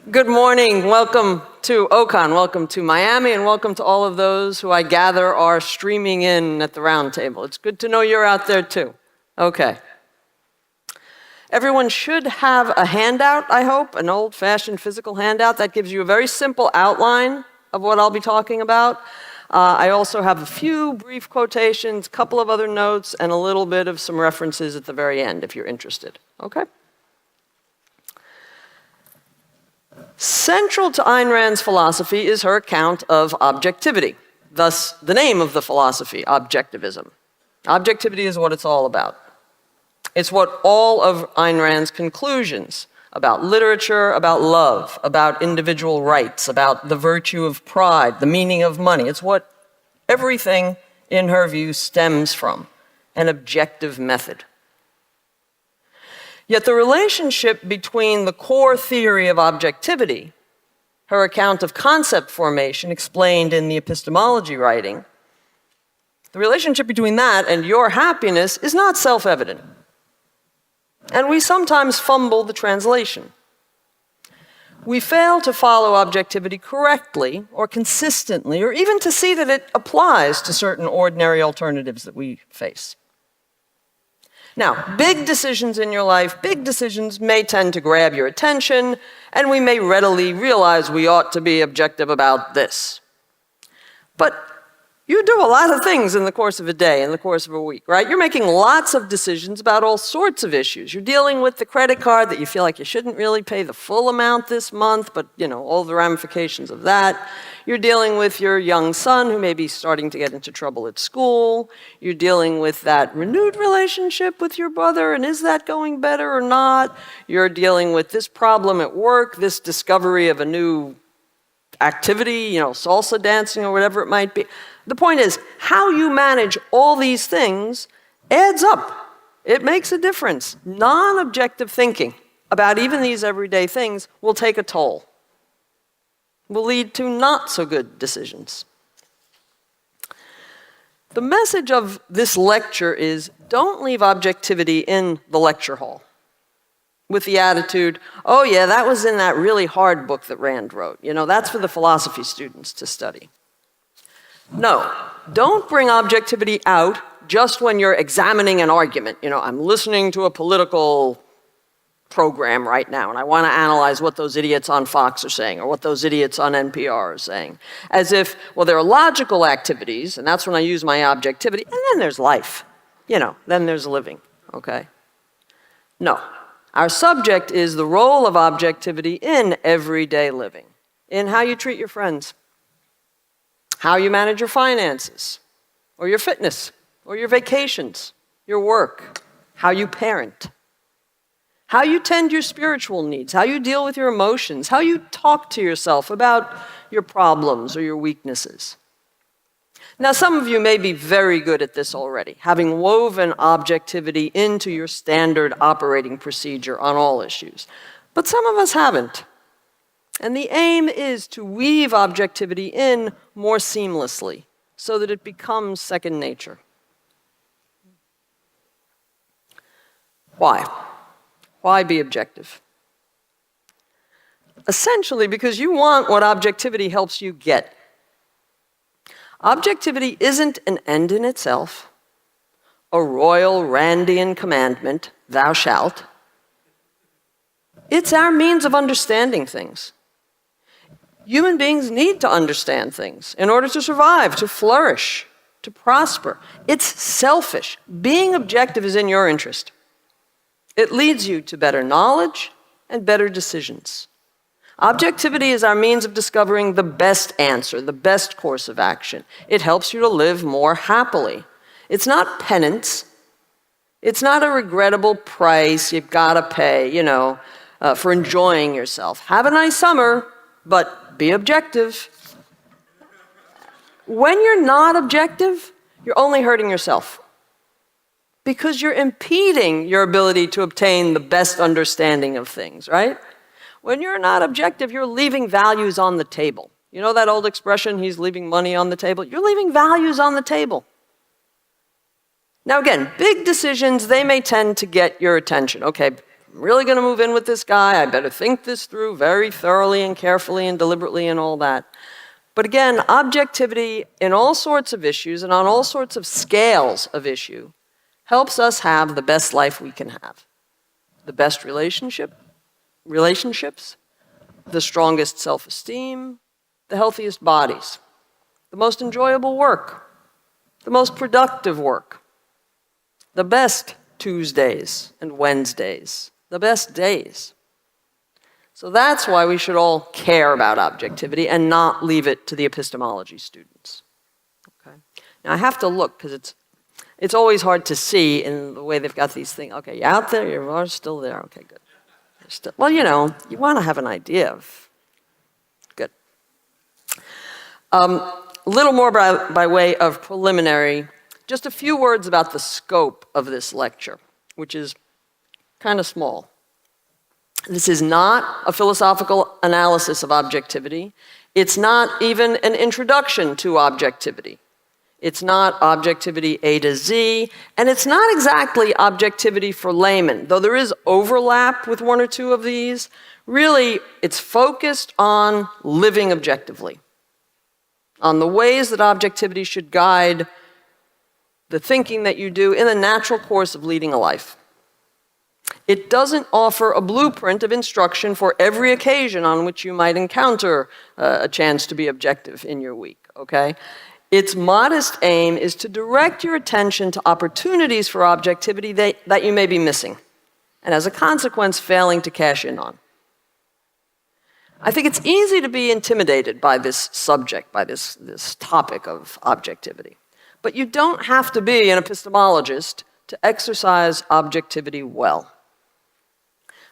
Good morning. Welcome to OCON. Welcome to Miami, and welcome to all of those who I gather are streaming in at the round table. It's good to know you're out there too. Okay. Everyone should have a handout, I hope, an old-fashioned physical handout that gives you a very simple outline of what I'll be talking about. I also have a few brief quotations, a couple of other notes, and a little bit of some references at the very end if you're interested. Okay? Central to Ayn Rand's philosophy is her account of objectivity, thus the name of the philosophy, objectivism. Objectivity is what it's all about. It's what all of Ayn Rand's conclusions about literature, about love, about individual rights, about the virtue of pride, the meaning of money, it's what everything, in her view, stems from, an objective method. Yet the relationship between the core theory of objectivity, her account of concept formation explained in the epistemology writing, the relationship between that and your happiness is not self-evident. And we sometimes fumble the translation. We fail to follow objectivity correctly or consistently, or even to see that it applies to certain ordinary alternatives that we face. Now, big decisions in your life, big decisions may tend to grab your attention, and we may readily realize we ought to be objective about this. But you do a lot of things in the course of a day, in the course of a week, right? You're making lots of decisions about all sorts of issues. You're dealing with the credit card that you feel like you shouldn't really pay the full amount this month, but all the ramifications of that. You're dealing with your young son who may be starting to get into trouble at school. You're dealing with that renewed relationship with your brother, and is that going better or not? You're dealing with this problem at work, this discovery of a new activity, salsa dancing or whatever it might be. The point is, how you manage all these things adds up. It makes a difference. Non-objective thinking about even these everyday things will take a toll, will lead to not so good decisions. The message of this lecture is, don't leave objectivity in the lecture hall with the attitude, oh yeah, that was in that really hard book that Rand wrote. That's for the philosophy students to study. No, don't bring objectivity out just when you're examining an argument. I'm listening to a political program right now, and I want to analyze what those idiots on Fox are saying, or what those idiots on NPR are saying. As if, well, there are logical activities, and that's when I use my objectivity, and then there's life. Then there's living, okay? No. Our subject is the role of objectivity in everyday living, in how you treat your friends, how you manage your finances, or your fitness, or your vacations, your work, how you parent, how you tend your spiritual needs, how you deal with your emotions, how you talk to yourself about your problems or your weaknesses. Now, some of you may be very good at this already, having woven objectivity into your standard operating procedure on all issues. But some of us haven't. And the aim is to weave objectivity in more seamlessly so that it becomes second nature. Why? Why be objective? Essentially because you want what objectivity helps you get. Objectivity isn't an end in itself, a royal Randian commandment, thou shalt. It's our means of understanding things. Human beings need to understand things in order to survive, to flourish, to prosper. It's selfish. Being objective is in your interest. It leads you to better knowledge and better decisions. Objectivity is our means of discovering the best answer, the best course of action. It helps you to live more happily. It's not penance. It's not a regrettable price you've got to pay, for enjoying yourself. Have a nice summer, but be objective. When you're not objective, you're only hurting yourself, because you're impeding your ability to obtain the best understanding of things, right? When you're not objective, you're leaving values on the table. You know that old expression, he's leaving money on the table? You're leaving values on the table. Now again, big decisions, they may tend to get your attention. Okay, I'm really going to move in with this guy. I better think this through very thoroughly and carefully and deliberately and all that. But again, objectivity in all sorts of issues and on all sorts of scales of issue helps us have the best life we can have. The best relationships, the strongest self-esteem, the healthiest bodies, the most enjoyable work, the most productive work, the best Tuesdays and Wednesdays, the best days. So that's why we should all care about objectivity and not leave it to the epistemology students. Okay. Now I have to look because it's always hard to see in the way they've got these things. Okay, you're out there, you're still there. Okay, good. Well, you know, you want to have an idea of. Good. A little more by way of preliminary, just a few words about the scope of this lecture, which is kind of small. This is not a philosophical analysis of objectivity. It's not even an introduction to objectivity. It's not objectivity A to Z, and it's not exactly objectivity for laymen. Though there is overlap with one or two of these, really it's focused on living objectively, on the ways that objectivity should guide the thinking that you do in the natural course of leading a life. It doesn't offer a blueprint of instruction for every occasion on which you might encounter a chance to be objective in your week, okay? Its modest aim is to direct your attention to opportunities for objectivity that you may be missing, and as a consequence, failing to cash in on. I think it's easy to be intimidated by this subject, by this topic of objectivity. But you don't have to be an epistemologist to exercise objectivity well.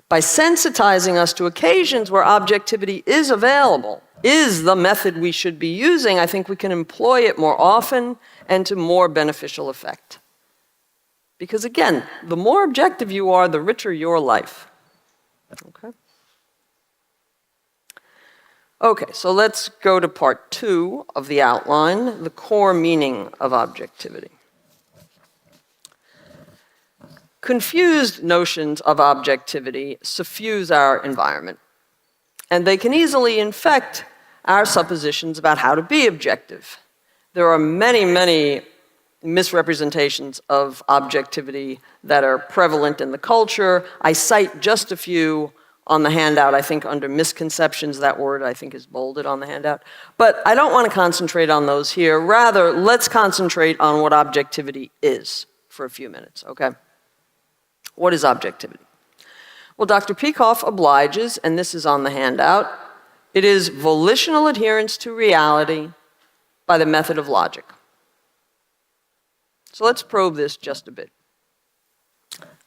By sensitizing us to occasions where objectivity is available, is the method we should be using, I think we can employ it more often and to more beneficial effect. Because again, the more objective you are, the richer your life. Okay? Okay, so let's go to part 2 of the outline, the core meaning of objectivity. Confused notions of objectivity suffuse our environment, and they can easily infect our suppositions about how to be objective. There are many, many misrepresentations of objectivity that are prevalent in the culture. I cite just a few on the handout. I think under misconceptions, that word I think is bolded on the handout. But I don't want to concentrate on those here. Rather, let's concentrate on what objectivity is for a few minutes, okay? What is objectivity? Well, Dr. Peikoff obliges, and this is on the handout. It is volitional adherence to reality by the method of logic. So let's probe this just a bit.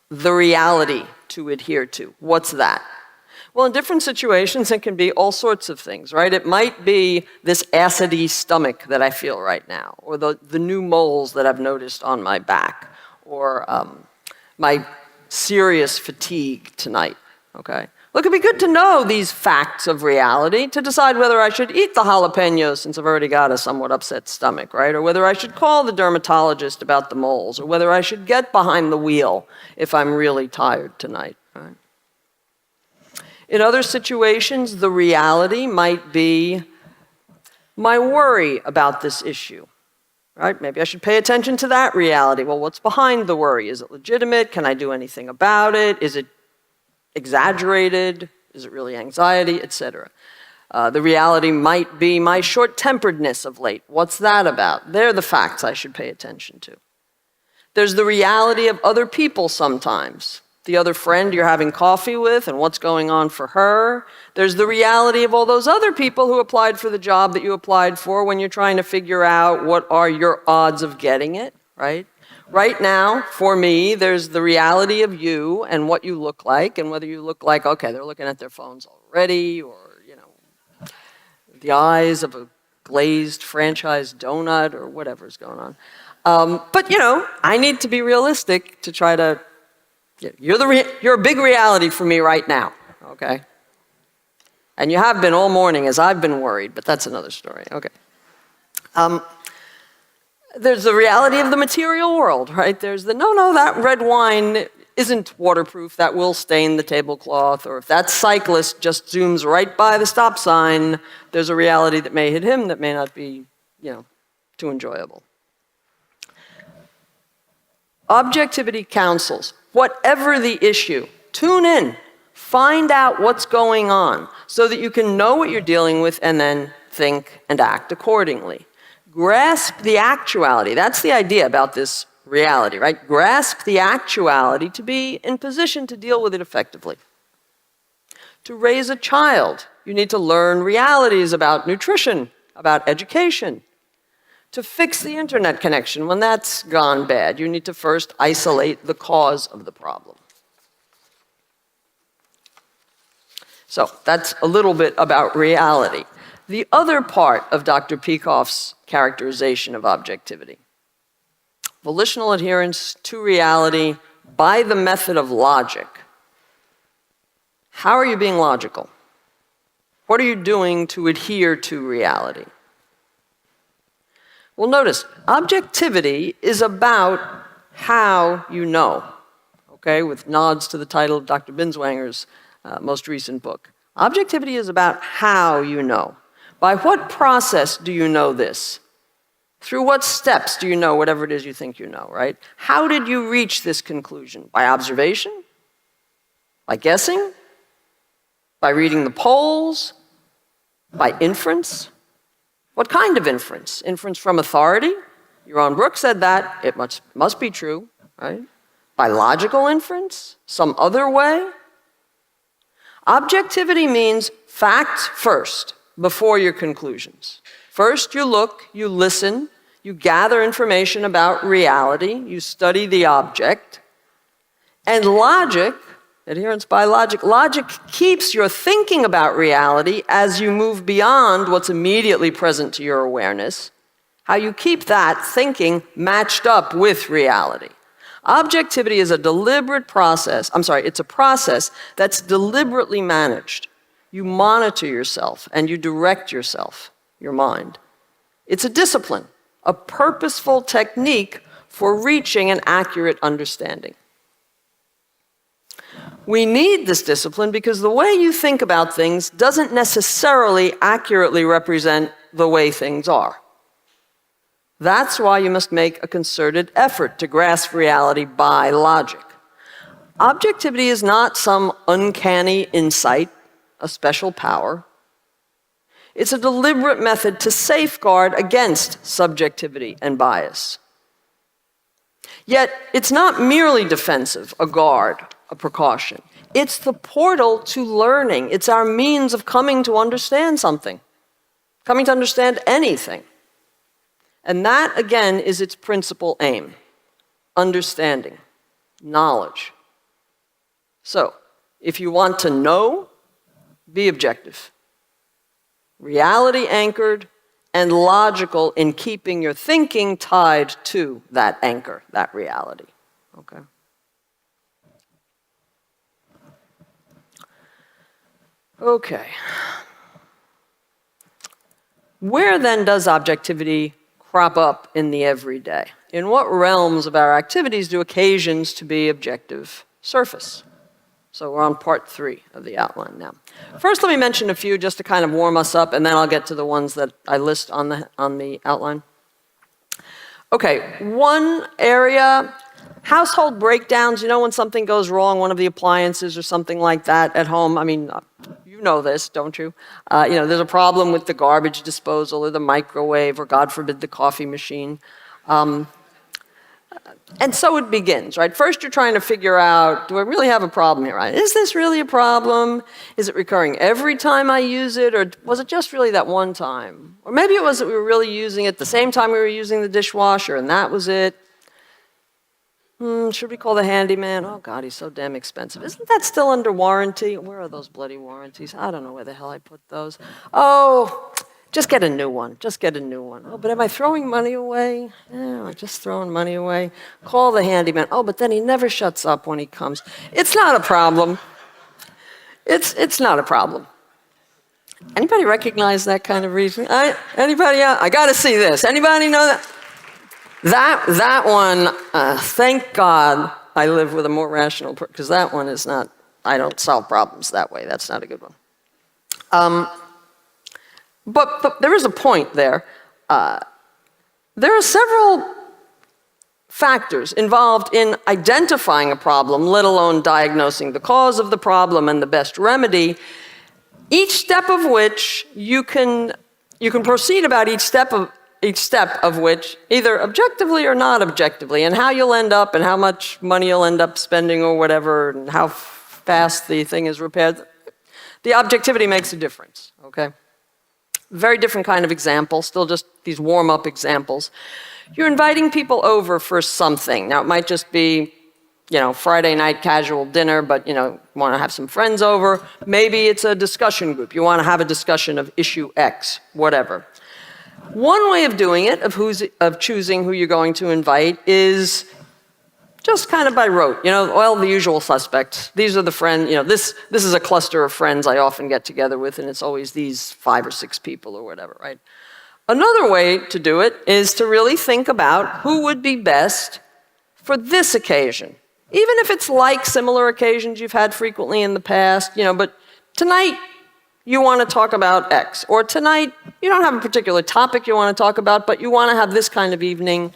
The reality to adhere to, what's that? Well, in different situations, it can be all sorts of things, right? It might be this acidy stomach that I feel right now, or the new moles that I've noticed on my back, or my serious fatigue tonight, okay? Well, it could be good to know these facts of reality to decide whether I should eat the jalapenos since I've already got a somewhat upset stomach, right? Or whether I should call the dermatologist about the moles, or whether I should get behind the wheel if I'm really tired tonight, right? In other situations, the reality might be my worry about this issue. Right? Maybe I should pay attention to that reality. Well, what's behind the worry? Is it legitimate? Can I do anything about it? Is it exaggerated? Is it really anxiety? Etc. The reality might be my short-temperedness of late. What's that about? They're the facts I should pay attention to. There's the reality of other people sometimes. The other friend you're having coffee with and what's going on for her. There's the reality of all those other people who applied for the job that you applied for when you're trying to figure out what are your odds of getting it, right? Right now, for me, there's the reality of you and what you look like, and whether you look like, okay, they're looking at their phones already, or, you know, the eyes of a glazed franchise donut, or whatever's going on. But, you know, I need to be realistic to try to. You're a big reality for me right now, okay? And you have been all morning as I've been worried, but that's another story, okay? There's the reality of the material world, right? There's the, no, that red wine isn't waterproof, that will stain the tablecloth, or if that cyclist just zooms right by the stop sign, there's a reality that may hit him that may not be, too enjoyable. Objectivity counsels, whatever the issue, tune in, find out what's going on so that you can know what you're dealing with and then think and act accordingly. Grasp the actuality. That's the idea about this reality, right? Grasp the actuality to be in position to deal with it effectively. To raise a child, you need to learn realities about nutrition, about education. To fix the internet connection, when that's gone bad, you need to first isolate the cause of the problem. So that's a little bit about reality. The other part of Dr. Peikoff's characterization of objectivity, volitional adherence to reality by the method of logic. How are you being logical? What are you doing to adhere to reality? Well, notice, objectivity is about how you know, okay, with nods to the title of Dr. Binswanger's most recent book. Objectivity is about how you know. By what process do you know this? Through what steps do you know whatever it is you think you know, right? How did you reach this conclusion? By observation? By guessing? By reading the polls? By inference? What kind of inference? Inference from authority? Your own Brooke said that. It must be true, right? By logical inference? Some other way? Objectivity means facts first, before your conclusions. First, you look, you listen, you gather information about reality, you study the object, and logic, adherence by logic, logic keeps your thinking about reality as you move beyond what's immediately present to your awareness, how you keep that thinking matched up with reality. Objectivity is a deliberate process, it's a process that's deliberately managed. You monitor yourself and you direct yourself, your mind. It's a discipline, a purposeful technique for reaching an accurate understanding. We need this discipline because the way you think about things doesn't necessarily accurately represent the way things are. That's why you must make a concerted effort to grasp reality by logic. Objectivity is not some uncanny insight, a special power. It's a deliberate method to safeguard against subjectivity and bias. Yet, it's not merely defensive, a guard, a precaution. It's the portal to learning. It's our means of coming to understand something, coming to understand anything. And that, again, is its principal aim: understanding, knowledge. So, if you want to know, be objective, reality anchored, and logical in keeping your thinking tied to that anchor, that reality. Okay? Okay. Where then does objectivity crop up in the everyday? In what realms of our activities do occasions to be objective surface? So we're on part 3 of the outline now. First, let me mention a few just to kind of warm us up, and then I'll get to the ones that I list on the outline. Okay, one area, household breakdowns. You know when something goes wrong, one of the appliances or something like that at home. I mean, you know this, don't you? There's a problem with the garbage disposal or the microwave or, God forbid, the coffee machine. And so it begins, right? First, you're trying to figure out, do I really have a problem here, right? Is this really a problem? Is it recurring every time I use it? Or was it just really that one time? Or maybe it was that we were really using it the same time we were using the dishwasher, and that was it. Should we call the handyman? Oh, God, he's so damn expensive. Isn't that still under warranty? Where are those bloody warranties? I don't know where the hell I put those. Oh, just get a new one. Just get a new one. Oh, but am I throwing money away? Yeah, I'm just throwing money away. Call the handyman. Oh, but then he never shuts up when he comes. It's not a problem. It's not a problem. Anybody recognize that kind of reasoning? Anybody else? I got to see this. Anybody know that? That one, thank God, I live with a more rational, because that one is not, I don't solve problems that way. That's not a good one. But there is a point there. There are several factors involved in identifying a problem, let alone diagnosing the cause of the problem and the best remedy, each step of which you can proceed about each step of which, either objectively or not objectively, and how you'll end up and how much money you'll end up spending or whatever, and how fast the thing is repaired. The objectivity makes a difference, okay? Very different kind of example, still just these warm-up examples. You're inviting people over for something. Now, it might just be, Friday night casual dinner, but, you want to have some friends over. Maybe it's a discussion group. You want to have a discussion of issue X, whatever. One way of doing it, of choosing who you're going to invite, is just kind of by rote. The usual suspects. These are the friends, this is a cluster of friends I often get together with, and it's always these 5 or 6 people or whatever, right? Another way to do it is to really think about who would be best for this occasion. Even if it's like similar occasions you've had frequently in the past, but tonight you want to talk about X, or tonight you don't have a particular topic you want to talk about, but you want to have this kind of evening.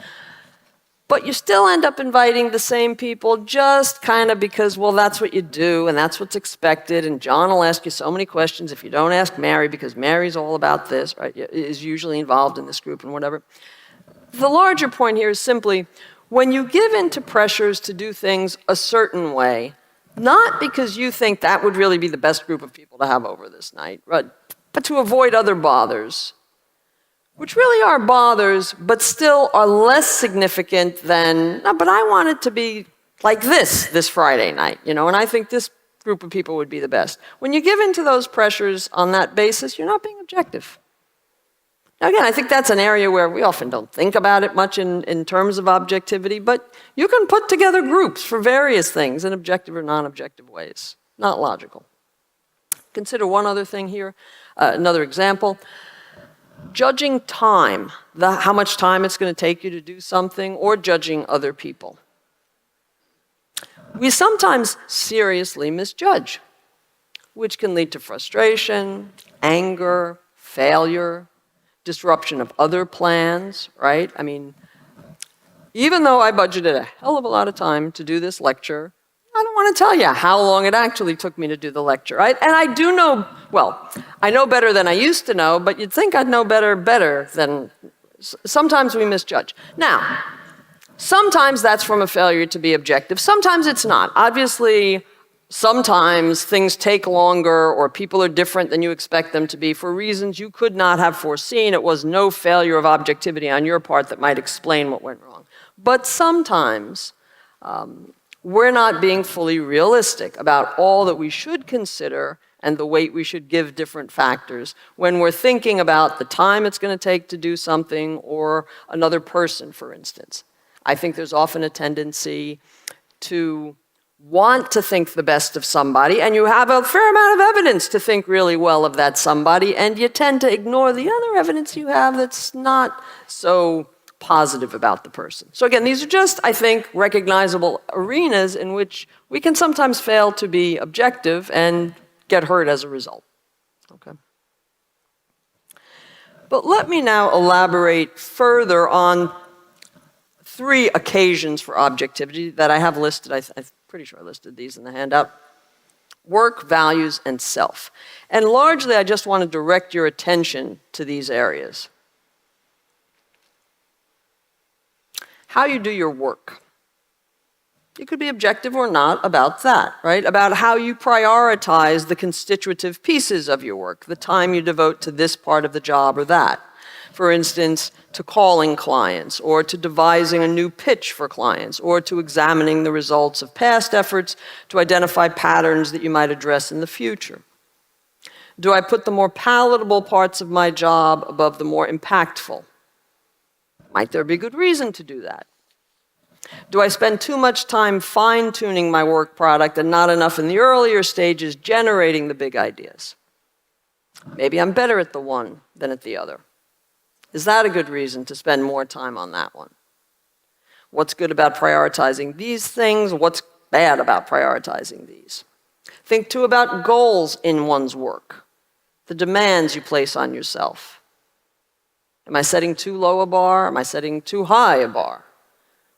But you still end up inviting the same people just kind of because, well, that's what you do and that's what's expected. And John will ask you so many questions if you don't ask Mary, because Mary's all about this, right? Is usually involved in this group and whatever. The larger point here is simply, when you give in to pressures to do things a certain way, not because you think that would really be the best group of people to have over this night, but to avoid other bothers, which really are bothers, but still are less significant than, no, but I want it to be like this Friday night, and I think this group of people would be the best. When you give in to those pressures on that basis, you're not being objective. Now, again, I think that's an area where we often don't think about it much in terms of objectivity, but you can put together groups for various things in objective or non-objective ways. Not logical. Consider one other thing here, another example. Judging time, how much time it's going to take you to do something, or judging other people. We sometimes seriously misjudge, which can lead to frustration, anger, failure, disruption of other plans, right? I mean, even though I budgeted a hell of a lot of time to do this lecture, I don't want to tell you how long it actually took me to do the lecture, right? And I do know, I know better than I used to know, but you'd think I'd know better than, sometimes we misjudge. Now, sometimes that's from a failure to be objective. Sometimes it's not. Obviously, sometimes things take longer or people are different than you expect them to be for reasons you could not have foreseen. It was no failure of objectivity on your part that might explain what went wrong. But sometimes, we're not being fully realistic about all that we should consider and the weight we should give different factors when we're thinking about the time it's going to take to do something or another person, for instance. I think there's often a tendency to want to think the best of somebody, and you have a fair amount of evidence to think really well of that somebody, and you tend to ignore the other evidence you have that's not so positive about the person. So again, these are just, I think, recognizable arenas in which we can sometimes fail to be objective and get hurt as a result. Okay. But let me now elaborate further on 3 occasions for objectivity that I have listed. I'm pretty sure I listed these in the handout. Work, values, and self. And largely, I just want to direct your attention to these areas. How you do your work. You could be objective or not about that, right? About how you prioritize the constitutive pieces of your work, the time you devote to this part of the job or that. For instance, to calling clients, or to devising a new pitch for clients, or to examining the results of past efforts to identify patterns that you might address in the future. Do I put the more palatable parts of my job above the more impactful? Might there be good reason to do that? Do I spend too much time fine-tuning my work product and not enough in the earlier stages generating the big ideas? Maybe I'm better at the one than at the other. Is that a good reason to spend more time on that one? What's good about prioritizing these things? What's bad about prioritizing these? Think too about goals in one's work, the demands you place on yourself. Am I setting too low a bar? Am I setting too high a bar?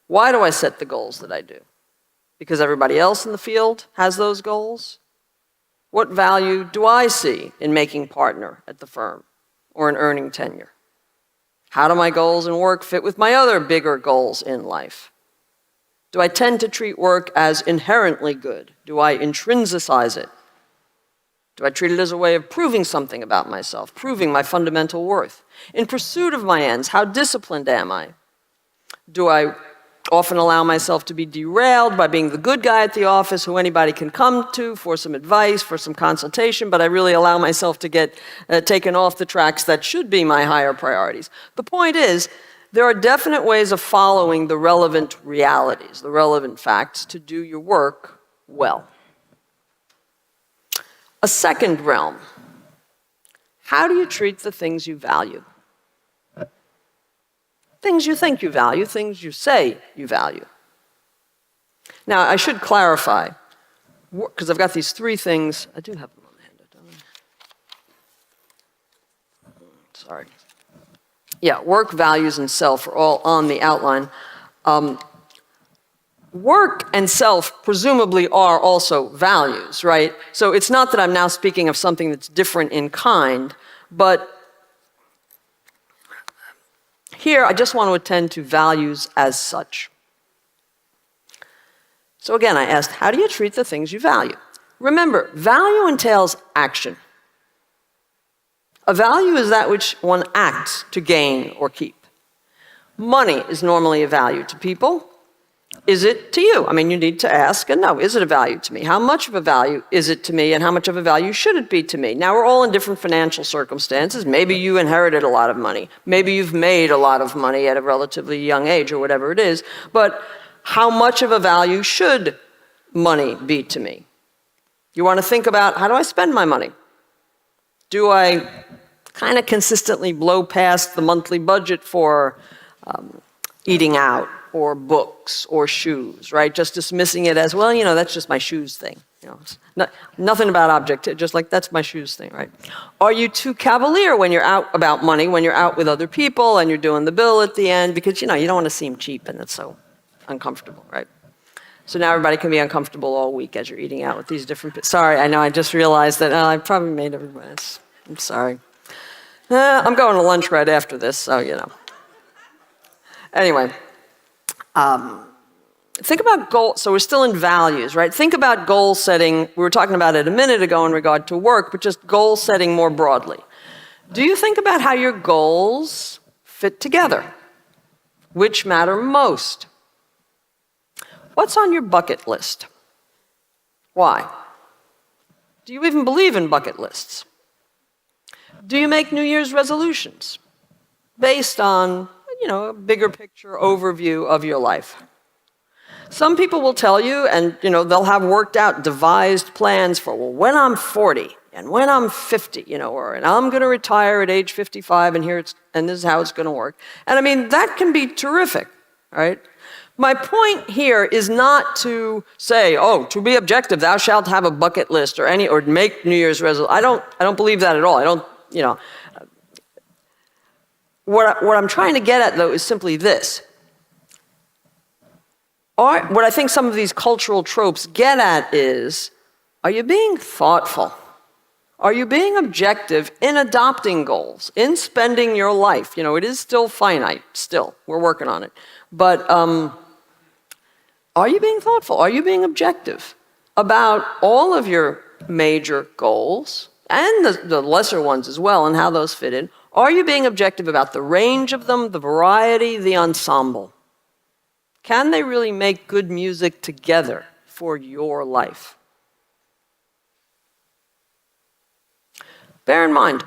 Why do I set the goals that I do? Because everybody else in the field has those goals? What value do I see in making partner at the firm or in earning tenure? How do my goals in work fit with my other bigger goals in life? Do I tend to treat work as inherently good? Do I intrinsicize it? Do I treat it as a way of proving something about myself, proving my fundamental worth? In pursuit of my ends, how disciplined am I? Do I often allow myself to be derailed by being the good guy at the office who anybody can come to for some advice, for some consultation, but I really allow myself to get taken off the tracks that should be my higher priorities? The point is, there are definite ways of following the relevant realities, the relevant facts, to do your work well. A second realm. How do you treat the things you value? Things you think you value, things you say you value. Now, I should clarify, because I've got these three things. I do have them on the handout, don't I? Sorry. Yeah, work, values, and self are all on the outline. Work and self presumably are also values, right? So it's not that I'm now speaking of something that's different in kind, but here I just want to attend to values as such. So again, I asked, how do you treat the things you value? Remember, value entails action. A value is that which one acts to gain or keep. Money is normally a value to people. Is it to you? I mean, you need to ask and know, is it a value to me? How much of a value is it to me, and how much of a value should it be to me? Now, we're all in different financial circumstances. Maybe you inherited a lot of money. Maybe you've made a lot of money at a relatively young age or whatever it is. But how much of a value should money be to me? You want to think about, how do I spend my money? Do I kind of consistently blow past the monthly budget for eating out, or books, or shoes, right? Just dismissing it as, well, you know, that's just my shoes thing. You know, it's nothing about objectivity, just like, that's my shoes thing, right? Are you too cavalier when you're out about money, when you're out with other people and you're doing the bill at the end? Because, you know, you don't want to seem cheap and it's so uncomfortable, right? So now everybody can be uncomfortable all week as you're eating out with these different, sorry, I know, I just realized that I probably made everybody, I'm sorry. I'm going to lunch right after this, so, you know. Anyway. Think about goal, so we're still in values, right? Think about goal setting. We were talking about it a minute ago in regard to work, but just goal setting more broadly. Do you think about how your goals fit together? Which matter most? What's on your bucket list? Why? Do you even believe in bucket lists? Do you make New Year's resolutions based on, you know, a bigger picture overview of your life? Some people will tell you, and you know, they'll have worked out, devised plans for, well, when I'm 40 and when I'm 50, you know, or and I'm going to retire at age 55, and and this is how it's going to work. And I mean, that can be terrific, right? My point here is not to say, oh, to be objective, thou shalt have a bucket list or make New Year's resolution. I don't believe that at all. I don't, you know. What I'm trying to get at, though, is simply this. What I think some of these cultural tropes get at is, are you being thoughtful? Are you being objective in adopting goals, in spending your life? You know, it is still finite, still. We're working on it. But are you being thoughtful? Are you being objective about all of your major goals, and the lesser ones as well, and how those fit in? Are you being objective about the range of them, the variety, the ensemble? Can they really make good music together for your life? Bear in mind,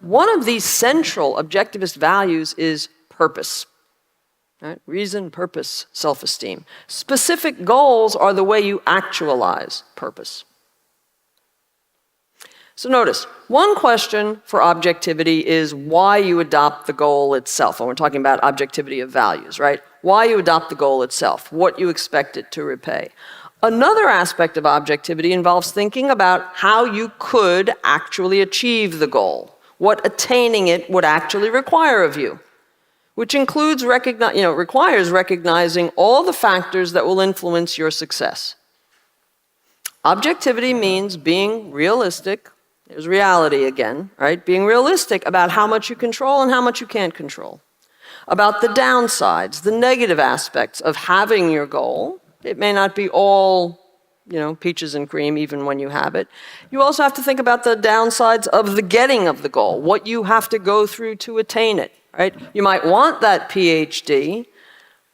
one of these central objectivist values is purpose. Right? Reason, purpose, self-esteem. Specific goals are the way you actualize purpose. So notice, one question for objectivity is why you adopt the goal itself. And we're talking about objectivity of values, right? Why you adopt the goal itself, what you expect it to repay. Another aspect of objectivity involves thinking about how you could actually achieve the goal, what attaining it would actually require of you, which includes requires recognizing all the factors that will influence your success. Objectivity means being realistic. There's reality again, right? Being realistic about how much you control and how much you can't control. About the downsides, the negative aspects of having your goal. It may not be all, peaches and cream even when you have it. You also have to think about the downsides of the getting of the goal, what you have to go through to attain it, right? You might want that PhD,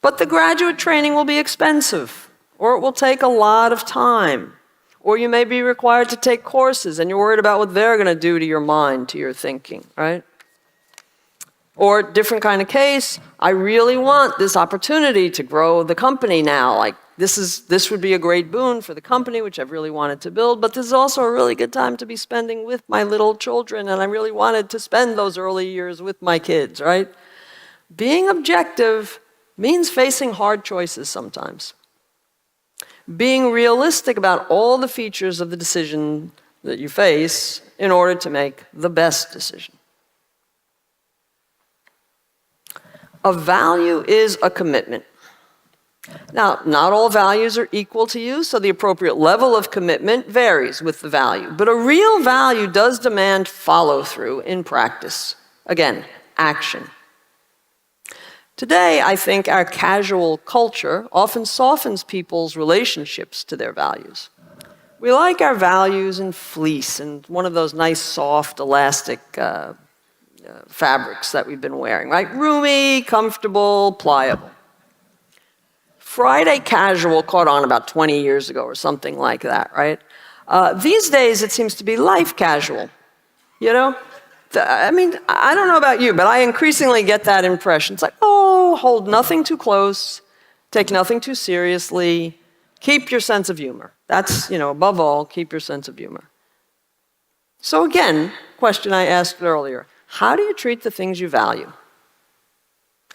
but the graduate training will be expensive, or it will take a lot of time. Or you may be required to take courses and you're worried about what they're going to do to your mind, to your thinking, right? Or different kind of case, I really want this opportunity to grow the company now. Like this would be a great boon for the company, which I've really wanted to build, but this is also a really good time to be spending with my little children, and I really wanted to spend those early years with my kids, right? Being objective means facing hard choices sometimes. Being realistic about all the features of the decision that you face in order to make the best decision. A value is a commitment. Now, not all values are equal to you, so the appropriate level of commitment varies with the value. But a real value does demand follow-through in practice. Again, action. Today, I think our casual culture often softens people's relationships to their values. We like our values in fleece and one of those nice, soft, elastic fabrics that we've been wearing, right? Roomy, comfortable, pliable. Friday casual caught on about 20 years ago or something like that, right? These days, it seems to be life casual, I don't know about you, but I increasingly get that impression. It's like, hold nothing too close, take nothing too seriously, keep your sense of humor. That's, above all, keep your sense of humor. So again, question I asked earlier, how do you treat the things you value?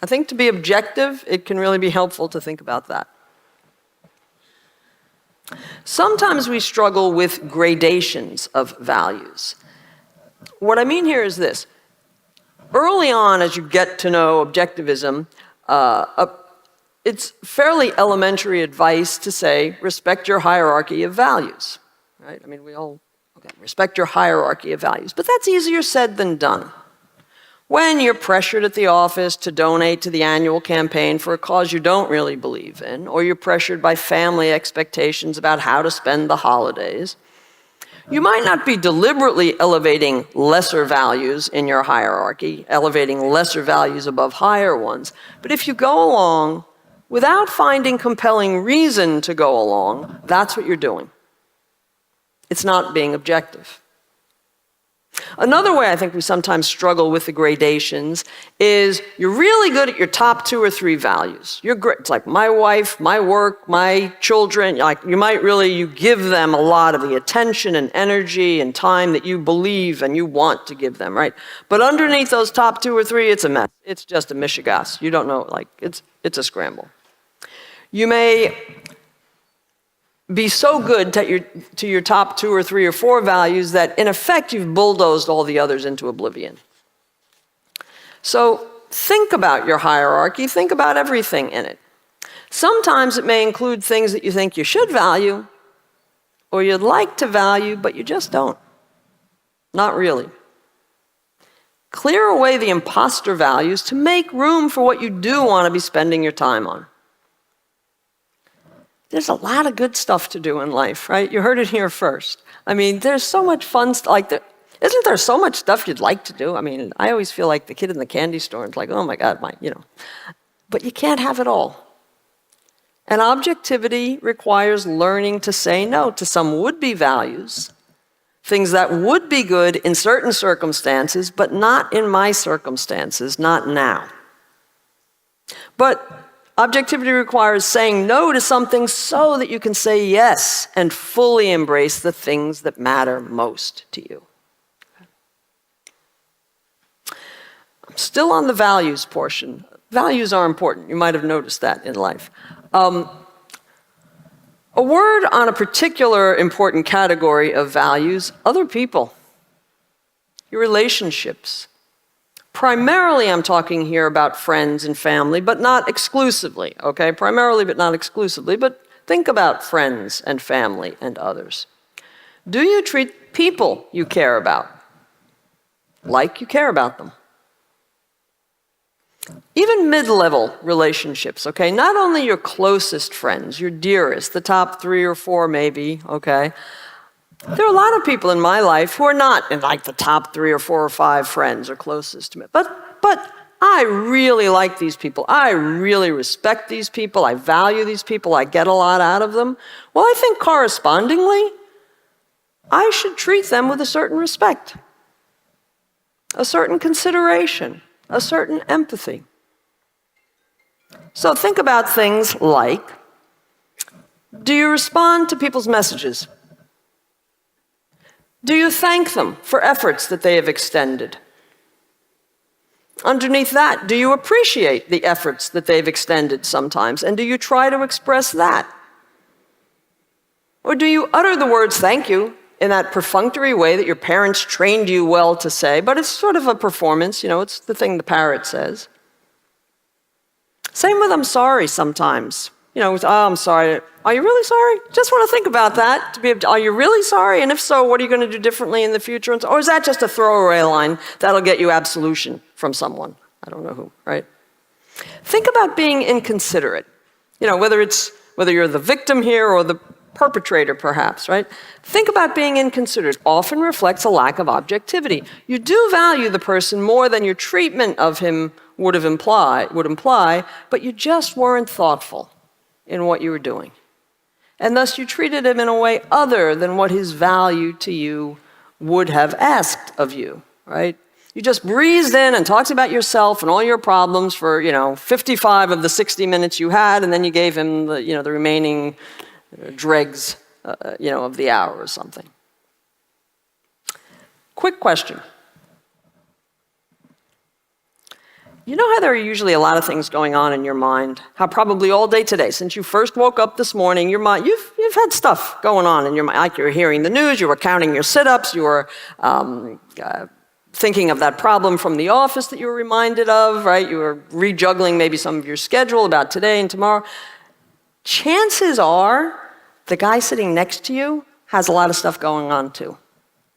I think to be objective, it can really be helpful to think about that. Sometimes we struggle with gradations of values. What I mean here is this. Early on, as you get to know objectivism, it's fairly elementary advice to say, respect your hierarchy of values, right? Respect your hierarchy of values. But that's easier said than done. When you're pressured at the office to donate to the annual campaign for a cause you don't really believe in, or you're pressured by family expectations about how to spend the holidays, you might not be deliberately elevating lesser values in your hierarchy, elevating lesser values above higher ones, but if you go along without finding compelling reason to go along, that's what you're doing. It's not being objective. Another way I think we sometimes struggle with the gradations is you're really good at your top 2 or 3 values. You're great. It's like my wife, my work, my children. Like you give them a lot of the attention and energy and time that you believe and you want to give them, right? But underneath those top 2 or 3, it's a mess. It's just a mishigas. You don't know, it's a scramble. You may be so good to your top 2 or 3 or 4 values that in effect you've bulldozed all the others into oblivion. So think about your hierarchy, think about everything in it. Sometimes it may include things that you think you should value or you'd like to value, but you just don't. Not really. Clear away the imposter values to make room for what you do want to be spending your time on. There's a lot of good stuff to do in life, right? You heard it here first. There's so much fun stuff. Isn't there so much stuff you'd like to do? I always feel like the kid in the candy store. It's like, oh my God, But you can't have it all. And objectivity requires learning to say no to some would-be values, things that would be good in certain circumstances, but not in my circumstances, not now. But objectivity requires saying no to something so that you can say yes and fully embrace the things that matter most to you. I'm still on the values portion Values are important. You might have noticed that in life. A word on a particular important category of values, other people, your relationships. Primarily, I'm talking here about friends and family, but not exclusively, okay? Primarily, but not exclusively, but think about friends and family and others. Do you treat people you care about like you care about them? Even mid-level relationships, okay? Not only your closest friends, your dearest, the top 3 or 4 maybe, okay? There are a lot of people in my life who are not in like the top 3 or 4 or 5 friends or closest to me. But I really like these people. I really respect these people. I value these people. I get a lot out of them. Well, I think correspondingly, I should treat them with a certain respect, a certain consideration, a certain empathy. So think about things like, do you respond to people's messages? Do you thank them for efforts that they have extended? Underneath that, do you appreciate the efforts that they've extended sometimes, and do you try to express that? Or do you utter the words thank you in that perfunctory way that your parents trained you well to say, but it's sort of a performance, it's the thing the parrot says. Same with I'm sorry sometimes. It's, oh, I'm sorry. Are you really sorry? Just want to think about that. Are you really sorry? And if so, what are you going to do differently in the future? Or is that just a throwaway line that'll get you absolution from someone? I don't know who, right? Think about being inconsiderate. Whether you're the victim here or the perpetrator, perhaps, right? Think about being inconsiderate. Often reflects a lack of objectivity. You do value the person more than your treatment of him would imply, but you just weren't thoughtful in what you were doing. And thus you treated him in a way other than what his value to you would have asked of you, right? You just breezed in and talked about yourself and all your problems for, 55 of the 60 minutes you had, and then you gave him the remaining dregs, of the hour or something. Quick question. You know how there are usually a lot of things going on in your mind? How probably all day today, since you first woke up this morning, your mind, you've had stuff going on in your mind. Like you were hearing the news, you were counting your sit-ups, you were thinking of that problem from the office that you were reminded of, right? You were rejuggling maybe some of your schedule about today and tomorrow. Chances are the guy sitting next to you has a lot of stuff going on too.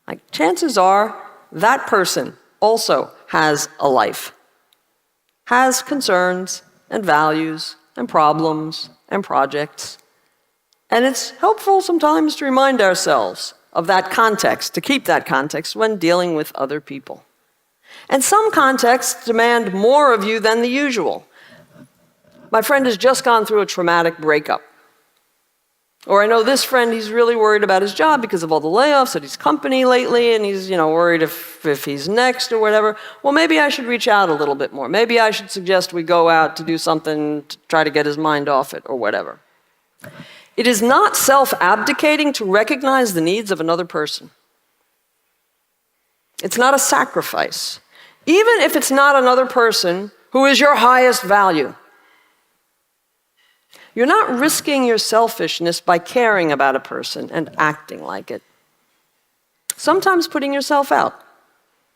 Like chances are that person also has a life, has concerns and values and problems and projects. And it's helpful sometimes to remind ourselves of that context, to keep that context when dealing with other people. And some contexts demand more of you than the usual. My friend has just gone through a traumatic breakup. Or I know this friend, he's really worried about his job because of all the layoffs at his company lately, and he's worried if he's next or whatever. Well, maybe I should reach out a little bit more. Maybe I should suggest we go out to do something to try to get his mind off it or whatever. It is not self-abdicating to recognize the needs of another person. It's not a sacrifice. Even if it's not another person who is your highest value. You're not risking your selfishness by caring about a person and acting like it. Sometimes putting yourself out.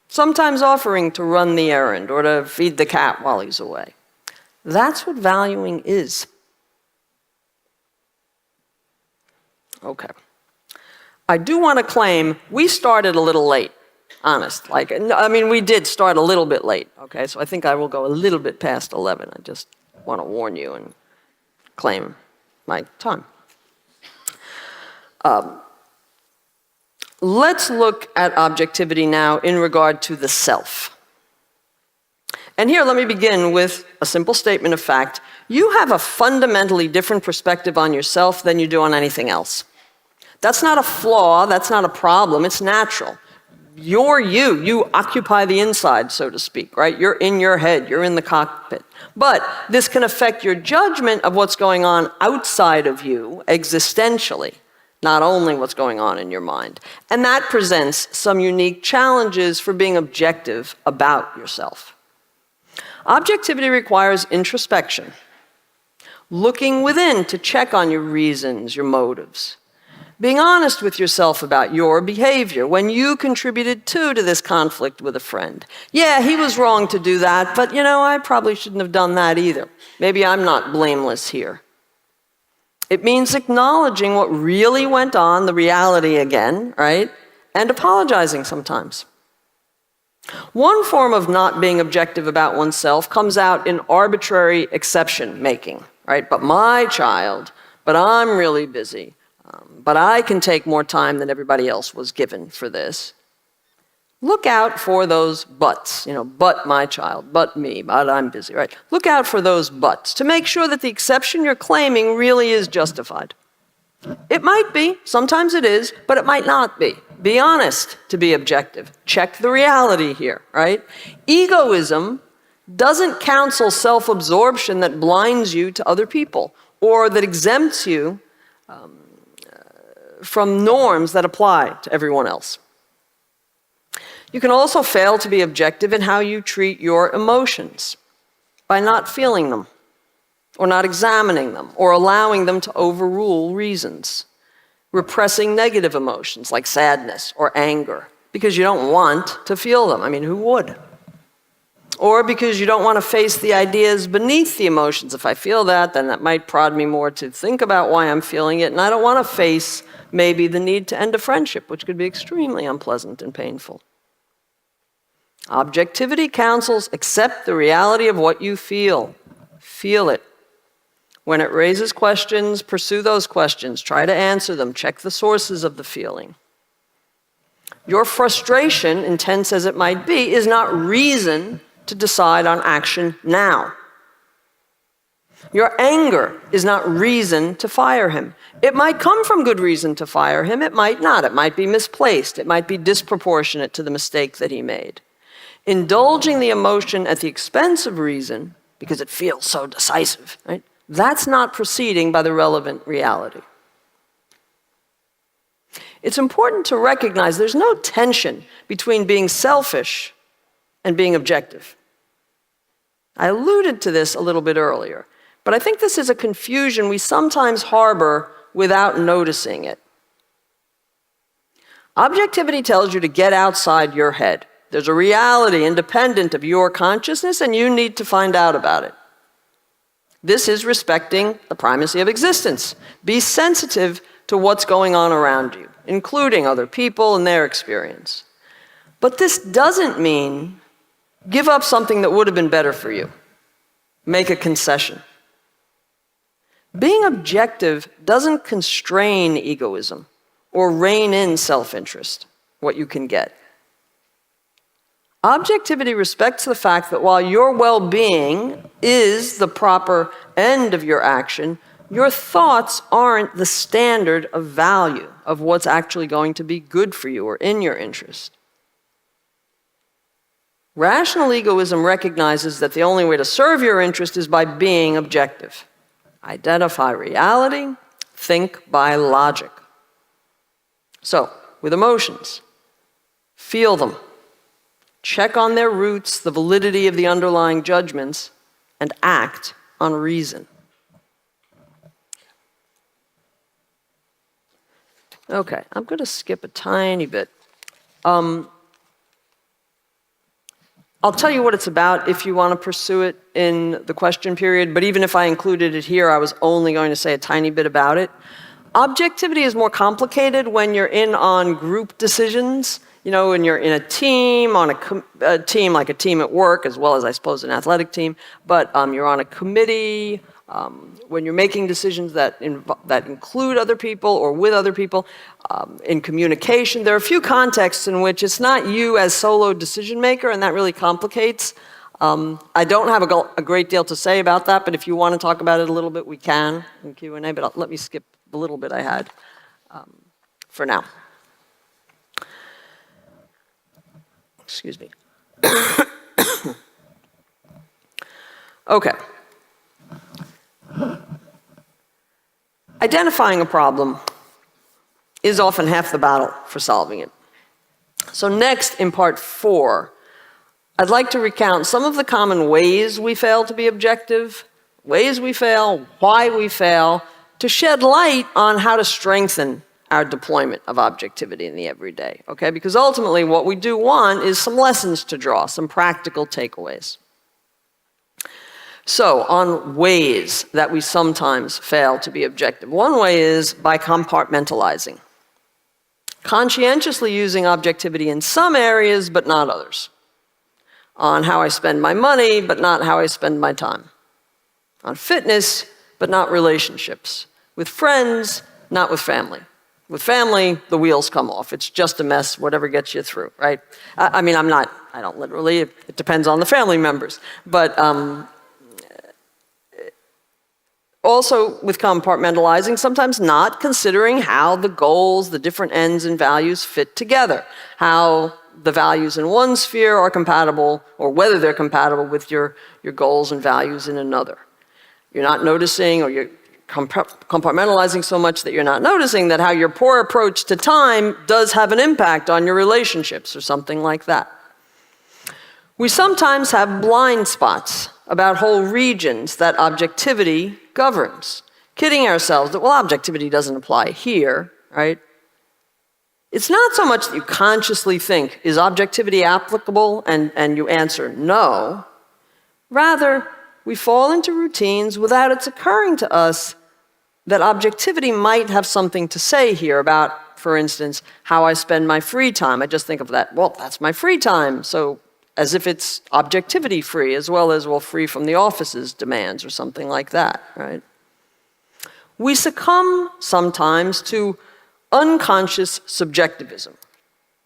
Sometimes offering to run the errand or to feed the cat while he's away. That's what valuing is. Okay. I do want to claim we started a little late, honest. We did start a little bit late, okay? So I think I will go a little bit past 11. I just want to warn you and claim my time. Let's look at objectivity now in regard to the self. And here, let me begin with a simple statement of fact. You have a fundamentally different perspective on yourself than you do on anything else. That's not a flaw, that's not a problem, it's natural. You're you. You occupy the inside, so to speak, right? You're in your head. You're in the cockpit. But this can affect your judgment of what's going on outside of you existentially, not only what's going on in your mind. And that presents some unique challenges for being objective about yourself. Objectivity requires introspection, looking within to check on your reasons, your motives, being honest with yourself about your behavior when you contributed to this conflict with a friend. Yeah, he was wrong to do that, but I probably shouldn't have done that either. Maybe I'm not blameless here. It means acknowledging what really went on, the reality again, right? And apologizing sometimes. One form of not being objective about oneself comes out in arbitrary exception making, right? But my child, but I'm really busy, but I can take more time than everybody else was given for this. Look out for those buts, but my child, but me, but I'm busy, right? Look out for those buts to make sure that the exception you're claiming really is justified. It might be, sometimes it is, but it might not be. Be honest to be objective. Check the reality here, right? Egoism doesn't counsel self-absorption that blinds you to other people or that exempts you from norms that apply to everyone else. You can also fail to be objective in how you treat your emotions by not feeling them or not examining them or allowing them to overrule reasons. Repressing negative emotions like sadness or anger because you don't want to feel them. I mean, who would? Or because you don't want to face the ideas beneath the emotions. If I feel that, then that might prod me more to think about why I'm feeling it, and I don't want to face maybe the need to end a friendship, which could be extremely unpleasant and painful. Objectivity counsels accept the reality of what you feel. Feel it. When it raises questions, pursue those questions. Try to answer them. Check the sources of the feeling. Your frustration, intense as it might be, is not reason to decide on action now. Your anger is not reason to fire him. It might come from good reason to fire him. It might not. It might be misplaced. It might be disproportionate to the mistake that he made. Indulging the emotion at the expense of reason, because it feels so decisive, right? That's not proceeding by the relevant reality. It's important to recognize there's no tension between being selfish and being objective. I alluded to this a little bit earlier, but I think this is a confusion we sometimes harbor without noticing it. Objectivity tells you to get outside your head. There's a reality independent of your consciousness, and you need to find out about it. This is respecting the primacy of existence. Be sensitive to what's going on around you, including other people and their experience. But this doesn't mean give up something that would have been better for you. Make a concession. Being objective doesn't constrain egoism or rein in self-interest, what you can get. Objectivity respects the fact that while your well-being is the proper end of your action, your thoughts aren't the standard of value of what's actually going to be good for you or in your interest. Rational egoism recognizes that the only way to serve your interest is by being objective. Identify reality, think by logic. So, with emotions, feel them. Check on their roots, the validity of the underlying judgments, and act on reason. Okay, I'm going to skip a tiny bit. I'll tell you what it's about if you want to pursue it in the question period, but even if I included it here, I was only going to say a tiny bit about it. Objectivity is more complicated when you're in on group decisions. When you're in a team, on a team like a team at work, as well as, I suppose, an athletic team, but you're on a committee, when you're making decisions that include other people or with other people, in communication. There are a few contexts in which it's not you as solo decision maker, and that really complicates. I don't have a great deal to say about that, but if you want to talk about it a little bit, we can in Q&A, but let me skip the little bit I had for now. Excuse me. Okay. Identifying a problem is often half the battle for solving it. So next, in part 4, I'd like to recount some of the common ways we fail to be objective, ways we fail, why we fail, to shed light on how to strengthen our deployment of objectivity in the everyday, okay? Because ultimately what we do want is some lessons to draw, some practical takeaways. So, on ways that we sometimes fail to be objective. One way is by compartmentalizing. Conscientiously using objectivity in some areas, but not others. On how I spend my money, but not how I spend my time. On fitness, but not relationships. With friends, not with family. With family, the wheels come off. It's just a mess, whatever gets you through, right? I mean, I don't literally, it depends on the family members. But also with compartmentalizing, sometimes not considering how the goals, the different ends and values fit together. How the values in one sphere are compatible, or whether they're compatible with your goals and values in another. You're not noticing, or you're compartmentalizing so much that you're not noticing that how your poor approach to time does have an impact on your relationships or something like that. We sometimes have blind spots about whole regions that objectivity governs, kidding ourselves that, well, objectivity doesn't apply here, right? It's not so much that you consciously think, is objectivity applicable, and you answer no. Rather, we fall into routines without it occurring to us that objectivity might have something to say here about, for instance, how I spend my free time. I just think of that, well, that's my free time, so as if it's objectivity free as well as, well, free from the office's demands or something like that, right? We succumb sometimes to unconscious subjectivism,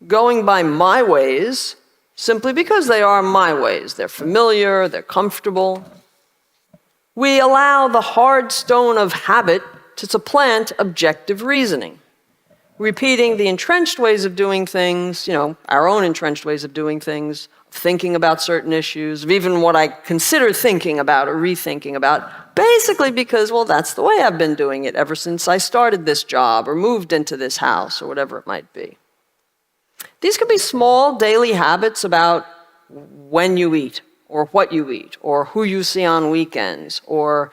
going by my ways simply because they are my ways. They're familiar, they're comfortable. We allow the hard stone of habit to supplant objective reasoning, repeating the entrenched ways of doing things, our own entrenched ways of doing things, thinking about certain issues, of even what I consider thinking about or rethinking about, basically because, well, that's the way I've been doing it ever since I started this job or moved into this house or whatever it might be. These could be small daily habits about when you eat or what you eat or who you see on weekends or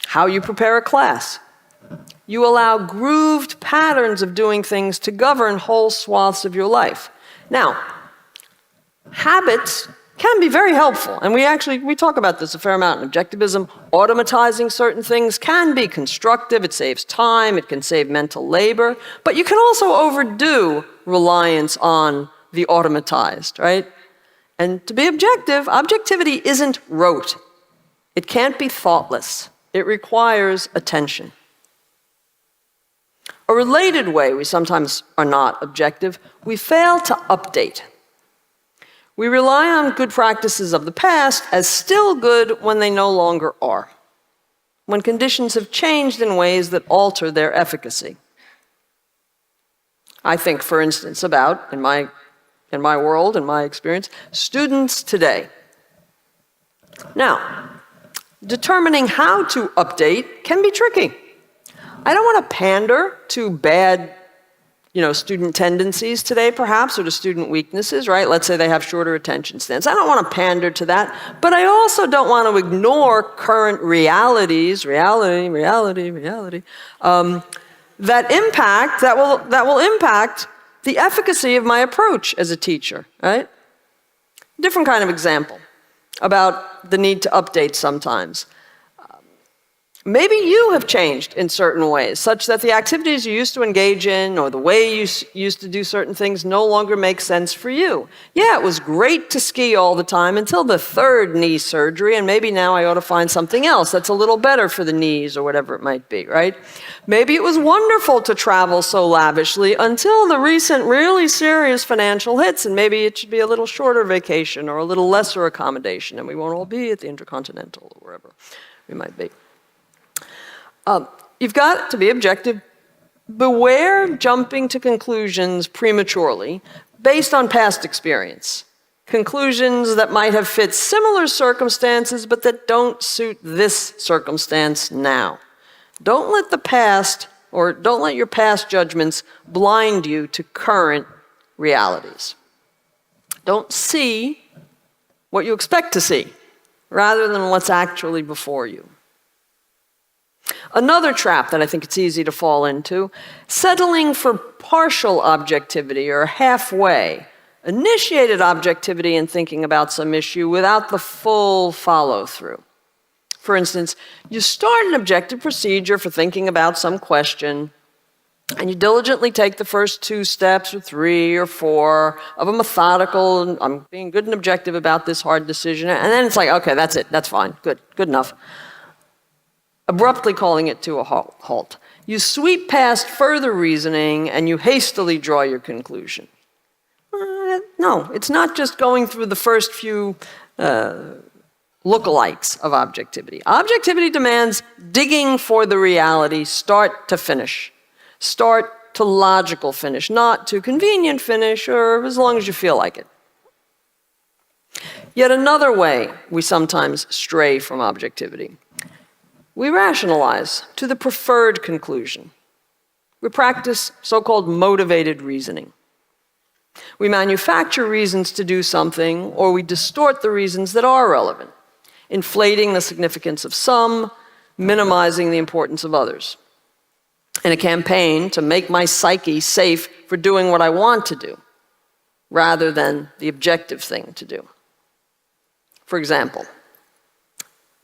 how you prepare a class. You allow grooved patterns of doing things to govern whole swaths of your life. Now, habits can be very helpful, and we talk about this a fair amount in objectivism. Automatizing certain things can be constructive. It saves time, it can save mental labor, but you can also overdo reliance on the automatized, right? And to be objective, objectivity isn't rote. It can't be thoughtless. It requires attention. A related way we sometimes are not objective, we fail to update. We rely on good practices of the past as still good when they no longer are, when conditions have changed in ways that alter their efficacy. I think, for instance, about, in my world, in my experience, students today. Now, determining how to update can be tricky. I don't want to pander to bad student tendencies today, perhaps, or to student weaknesses, right? Let's say they have shorter attention spans. I don't want to pander to that, but I also don't want to ignore current realities, reality, that will impact the efficacy of my approach as a teacher, right? Different kind of example about the need to update sometimes. Maybe you have changed in certain ways, such that the activities you used to engage in or the way you used to do certain things no longer make sense for you. Yeah, it was great to ski all the time until the third knee surgery, and maybe now I ought to find something else that's a little better for the knees or whatever it might be, right? Maybe it was wonderful to travel so lavishly until the recent really serious financial hits, and maybe it should be a little shorter vacation or a little lesser accommodation, and we won't all be at the Intercontinental or wherever we might be. You've got to be objective. Beware jumping to conclusions prematurely based on past experience. Conclusions that might have fit similar circumstances but that don't suit this circumstance now. Don't let the past, or don't let your past judgments blind you to current realities. Don't see what you expect to see, rather than what's actually before you. Another trap that I think it's easy to fall into, settling for partial objectivity or halfway, initiated objectivity in thinking about some issue without the full follow-through. For instance, you start an objective procedure for thinking about some question, and you diligently take the first 2 steps or 3 or 4 of a methodical, I'm being good and objective about this hard decision, and then it's like, okay, that's it, that's fine, good enough. Abruptly calling it to a halt. You sweep past further reasoning and you hastily draw your conclusion. No, it's not just going through the first few lookalikes of objectivity. Objectivity demands digging for the reality, start to finish. Start to logical finish, not to convenient finish or as long as you feel like it. Yet another way we sometimes stray from objectivity. We rationalize to the preferred conclusion. We practice so-called motivated reasoning. We manufacture reasons to do something, or we distort the reasons that are relevant, inflating the significance of some, minimizing the importance of others. In a campaign to make my psyche safe for doing what I want to do, rather than the objective thing to do. For example,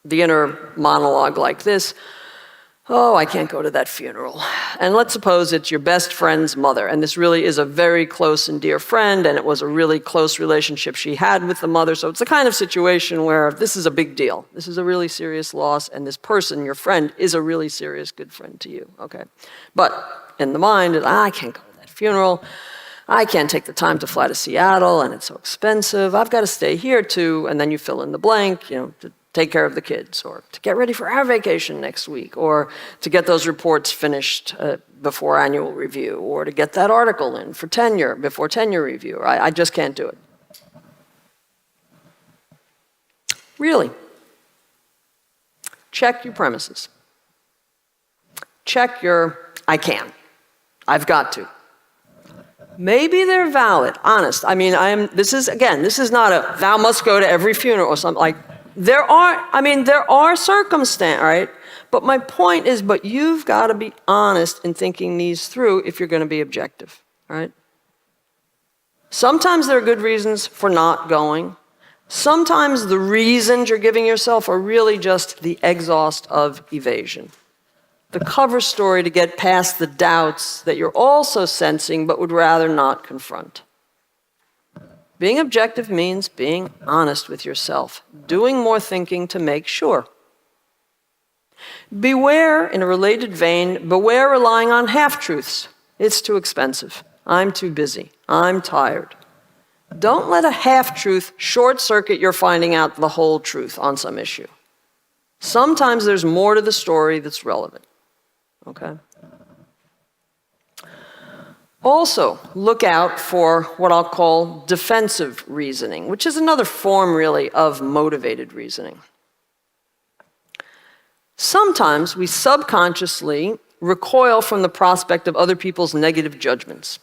the inner monologue like this, oh, I can't go to that funeral. And let's suppose it's your best friend's mother, and this really is a very close and dear friend, and it was a really close relationship she had with the mother, so it's the kind of situation where this is a big deal. This is a really serious loss, and this person, your friend, is a really serious good friend to you, okay? But in the mind, I can't go to that funeral. I can't take the time to fly to Seattle, and it's so expensive. I've got to stay here too, and then you fill in the blank, to take care of the kids, or to get ready for our vacation next week, or to get those reports finished before annual review, or to get that article in for tenure, before tenure review. I just can't do it. Really. Check your premises. Check your, I can. I've got to. Maybe they're valid, honest. I mean, this is not a, thou must go to every funeral or something like. There are circumstances, right? But my point is, but you've got to be honest in thinking these through if you're going to be objective, right? Sometimes there are good reasons for not going. Sometimes the reasons you're giving yourself are really just the exhaust of evasion. The cover story to get past the doubts that you're also sensing but would rather not confront. Being objective means being honest with yourself, doing more thinking to make sure. Beware, in a related vein, beware relying on half-truths. It's too expensive. I'm too busy. I'm tired. Don't let a half-truth short-circuit your finding out the whole truth on some issue. Sometimes there's more to the story that's relevant. Okay? Also, look out for what I'll call defensive reasoning, which is another form, really, of motivated reasoning. Sometimes we subconsciously recoil from the prospect of other people's negative judgments,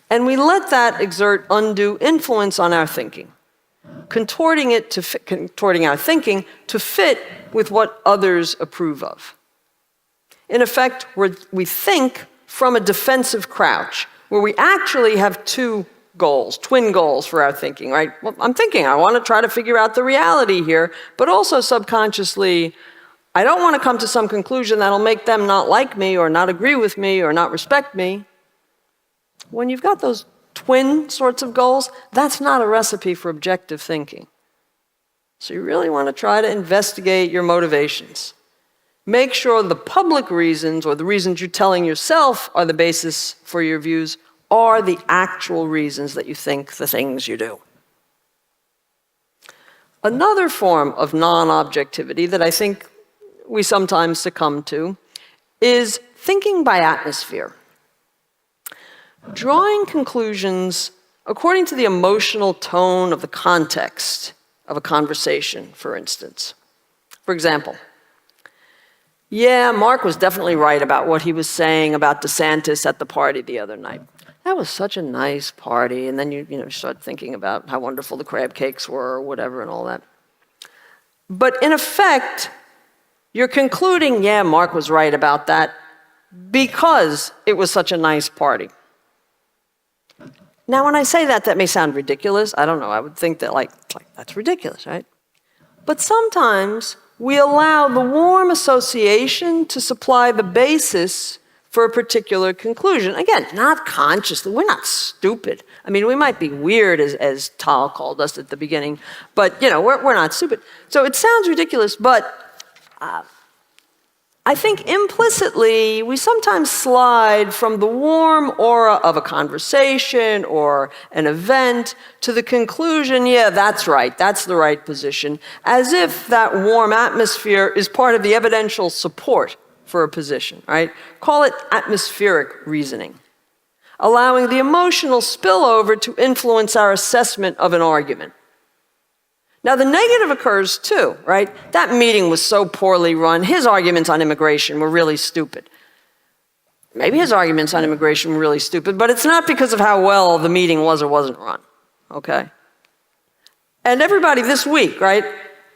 and we let that exert undue influence on our thinking, contorting our thinking to fit with what others approve of. In effect, we think from a defensive crouch, where we actually have two goals, twin goals for our thinking, right? Well, I'm thinking I want to try to figure out the reality here, but also subconsciously, I don't want to come to some conclusion that'll make them not like me or not agree with me or not respect me. When you've got those twin sorts of goals, that's not a recipe for objective thinking. So you really want to try to investigate your motivations. Make sure the public reasons, or the reasons you're telling yourself are the basis for your views, are the actual reasons that you think the things you do. Another form of non-objectivity that I think we sometimes succumb to is thinking by atmosphere. Drawing conclusions according to the emotional tone of the context of a conversation, for instance. For example, yeah, Mark was definitely right about what he was saying about DeSantis at the party the other night. that was such a nice party. And then you start thinking about how wonderful the crab cakes were or whatever and all that. But in effect, you're concluding, yeah, Mark was right about that because it was such a nice party. Now, when I say that, that may sound ridiculous. I don't know. I would think that, that's ridiculous, right? But sometimes we allow the warm association to supply the basis for a particular conclusion. Again, not consciously. We're not stupid. I mean, we might be weird, as Tal called us at the beginning, but, we're not stupid. So it sounds ridiculous, but I think implicitly we sometimes slide from the warm aura of a conversation or an event to the conclusion, yeah, that's right, that's the right position, as if that warm atmosphere is part of the evidential support for a position, right? Call it atmospheric reasoning, allowing the emotional spillover to influence our assessment of an argument. Now, the negative occurs too, right? That meeting was so poorly run. His arguments on immigration were really stupid. Maybe his arguments on immigration were really stupid, but it's not because of how well the meeting was or wasn't run, okay? And everybody this week, right?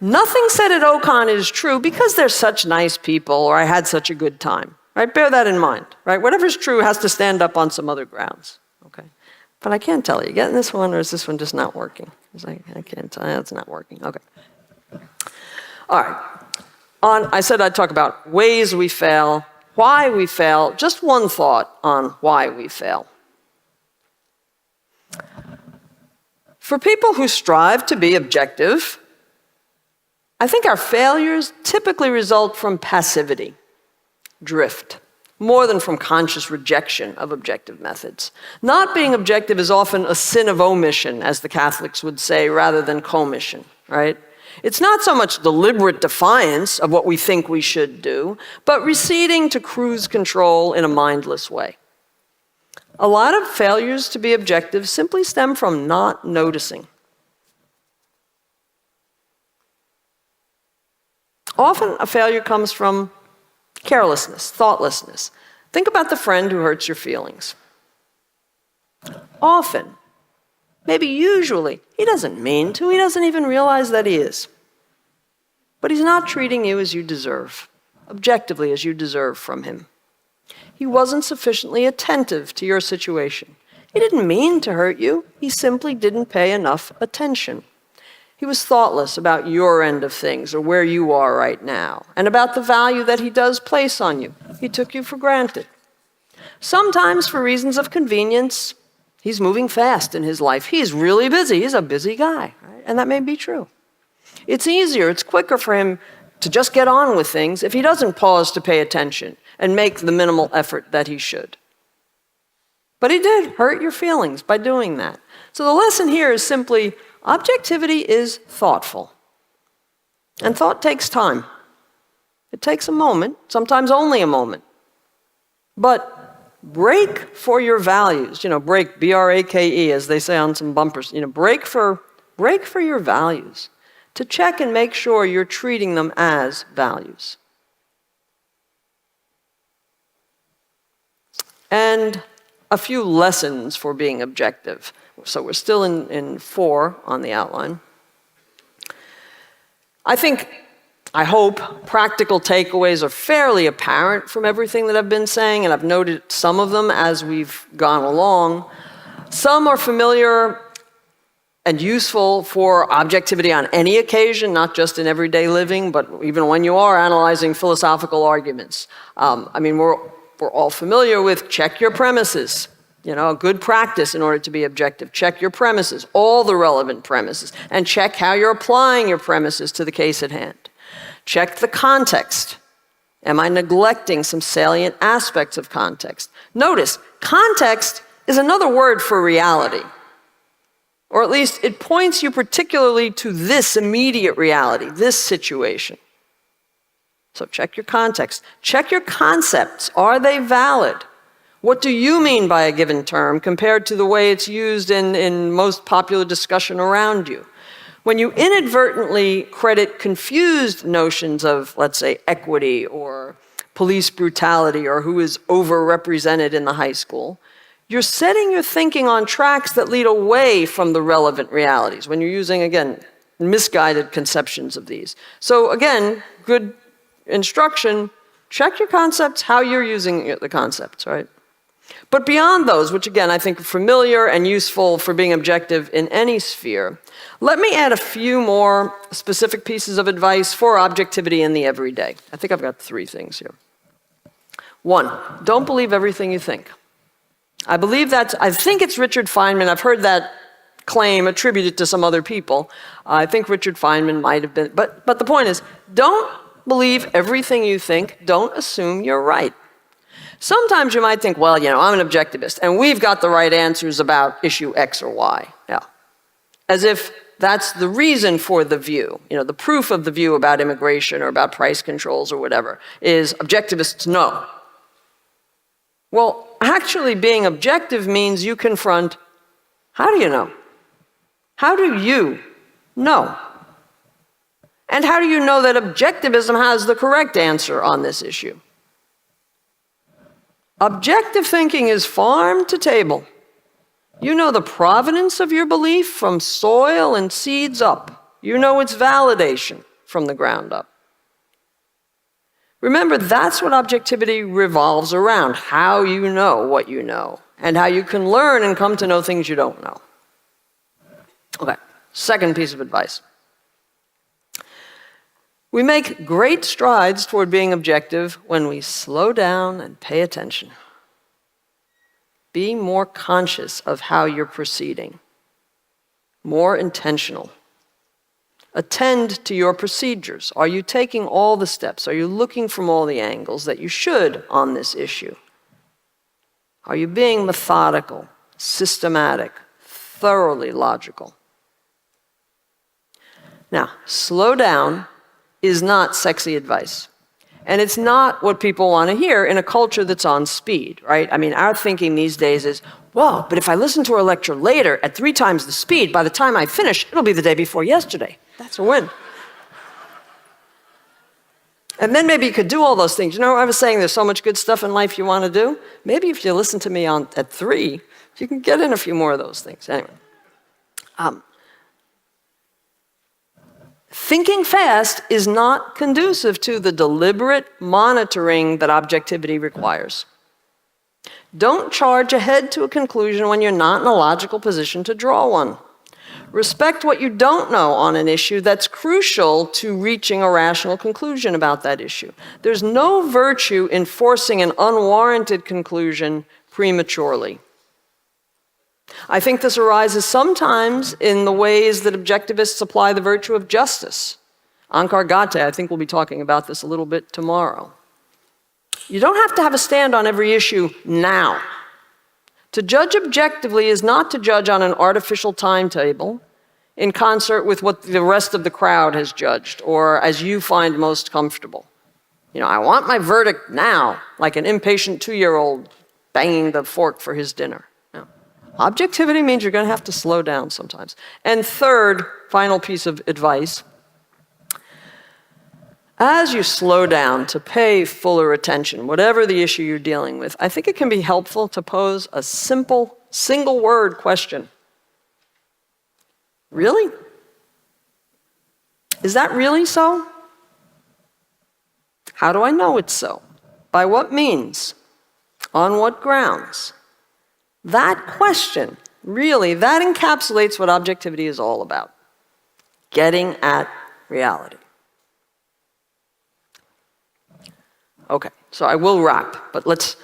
Nothing said at OCON is true because they're such nice people or I had such a good time, right? Bear that in mind, right? Whatever's true has to stand up on some other grounds, okay? But I can't tell you getting this one or is this one just not working? I can't tell you, it's not working. Okay. All right. I said I'd talk about ways we fail, why we fail. Just one thought on why we fail. For people who strive to be objective, I think our failures typically result from passivity, drift, more than from conscious rejection of objective methods. Not being objective is often a sin of omission, as the Catholics would say, rather than commission, right? It's not so much deliberate defiance of what we think we should do, but receding to cruise control in a mindless way. A lot of failures to be objective simply stem from not noticing. Often a failure comes from carelessness, thoughtlessness. Think about the friend who hurts your feelings. Often, maybe usually, he doesn't mean to, he doesn't even realize that he is. But he's not treating you as you deserve, objectively as you deserve from him. He wasn't sufficiently attentive to your situation. He didn't mean to hurt you, he simply didn't pay enough attention. He was thoughtless about your end of things or where you are right now, and about the value that he does place on you. He took you for granted. Sometimes for reasons of convenience, he's moving fast in his life. He's really busy. He's a busy guy, right? And that may be true. It's easier, it's quicker for him to just get on with things if he doesn't pause to pay attention and make the minimal effort that he should. But he did hurt your feelings by doing that. So the lesson here is simply, objectivity is thoughtful. And thought takes time. It takes a moment, sometimes only a moment. But break for your values. Break, B-R-A-K-E, as they say on some bumpers. Break for your values. To check and make sure you're treating them as values. And a few lessons for being objective. So we're still in 4 on the outline. I hope practical takeaways are fairly apparent from everything that I've been saying, and I've noted some of them as we've gone along. Some are familiar and useful for objectivity on any occasion, not just in everyday living, but even when you are analyzing philosophical arguments. We're all familiar with check your premises. A good practice in order to be objective. Check your premises, all the relevant premises, and check how you're applying your premises to the case at hand. Check the context. Am I neglecting some salient aspects of context? Notice, context is another word for reality. Or at least it points you particularly to this immediate reality, this situation. So check your context. Check your concepts. Are they valid? What do you mean by a given term compared to the way it's used in most popular discussion around you? When you inadvertently credit confused notions of, let's say, equity or police brutality or who is overrepresented in the high school, you're setting your thinking on tracks that lead away from the relevant realities when you're using, again, misguided conceptions of these. So again, good instruction, check your concepts, how you're using the concepts, right? But beyond those, which again I think are familiar and useful for being objective in any sphere, let me add a few more specific pieces of advice for objectivity in the everyday. I think I've got 3 things here. 1, don't believe everything you think. I think it's Richard Feynman. I've heard that claim attributed to some other people. I think Richard Feynman might have been, but the point is, don't believe everything you think. Don't assume you're right. Sometimes you might think, well, I'm an objectivist, and we've got the right answers about issue X or Y. Yeah. As if that's the reason for the view. The proof of the view about immigration or about price controls or whatever is objectivists know. Well, actually being objective means you confront, how do you know? How do you know? And how do you know that objectivism has the correct answer on this issue? Objective thinking is farm to table. You know the provenance of your belief from soil and seeds up. You know its validation from the ground up. Remember, that's what objectivity revolves around, how you know what you know, and how you can learn and come to know things you don't know. Okay, second piece of advice. We make great strides toward being objective when we slow down and pay attention. Be more conscious of how you're proceeding, more intentional. Attend to your procedures. Are you taking all the steps? Are you looking from all the angles that you should on this issue? Are you being methodical, systematic, thoroughly logical? Now, slow down is not sexy advice. And it's not what people want to hear in a culture that's on speed, right? I mean, our thinking these days is, well, but if I listen to a lecture later at 3 times the speed, by the time I finish, it'll be the day before yesterday. That's a win. And then maybe you could do all those things. I was saying there's so much good stuff in life you want to do. Maybe if you listen to me at 3, you can get in a few more of those things. Anyway. Thinking fast is not conducive to the deliberate monitoring that objectivity requires. Don't charge ahead to a conclusion when you're not in a logical position to draw one. Respect what you don't know on an issue that's crucial to reaching a rational conclusion about that issue. There's no virtue in forcing an unwarranted conclusion prematurely. I think this arises sometimes in the ways that objectivists apply the virtue of justice. Ankar Gate, I think we'll be talking about this a little bit tomorrow. You don't have to have a stand on every issue now. To judge objectively is not to judge on an artificial timetable in concert with what the rest of the crowd has judged or as you find most comfortable. I want my verdict now, like an impatient 2-year-old banging the fork for his dinner. Objectivity means you're going to have to slow down sometimes. And third, final piece of advice. As you slow down to pay fuller attention, whatever the issue you're dealing with, I think it can be helpful to pose a simple, single-word question. Really? Is that really so? How do I know it's so? By what means? On what grounds? That question, really, that encapsulates what objectivity is all about. Getting at reality. Okay, so I will wrap, but let's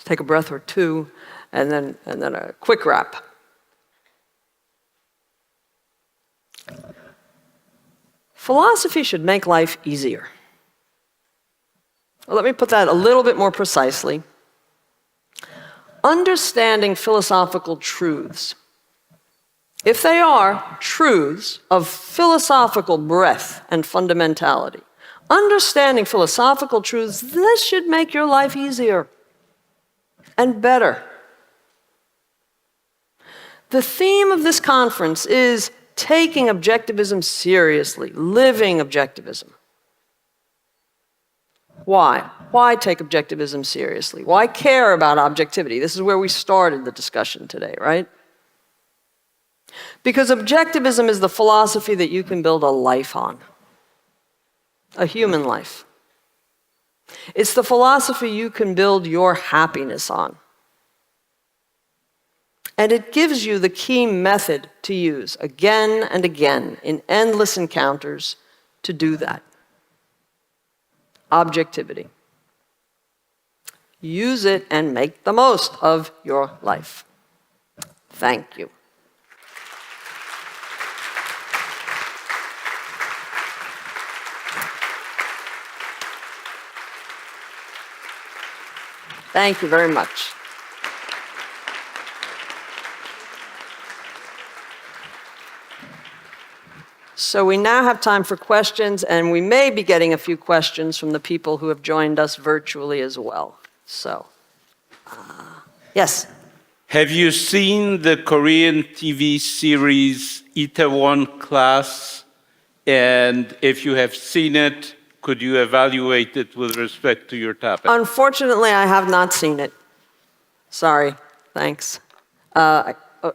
take a breath or two and then a quick wrap. Philosophy should make life easier. Well, let me put that a little bit more precisely. Understanding philosophical truths, if they are truths of philosophical breadth and fundamentality, understanding philosophical truths, this should make your life easier and better. The theme of this conference is taking objectivism seriously, living objectivism. Why? Why take objectivism seriously? Why care about objectivity? This is where we started the discussion today, right? Because objectivism is the philosophy that you can build a life on, a human life. It's the philosophy you can build your happiness on. And it gives you the key method to use again and again in endless encounters to do that. Objectivity. Use it and make the most of your life. Thank you. Thank you very much. So we now have time for questions, and we may be getting a few questions from the people who have joined us virtually as well. So, yes? Have you seen the Korean TV series Itaewon Class? And if you have seen it, could you evaluate it with respect to your topic? Unfortunately, I have not seen it. Sorry. Thanks.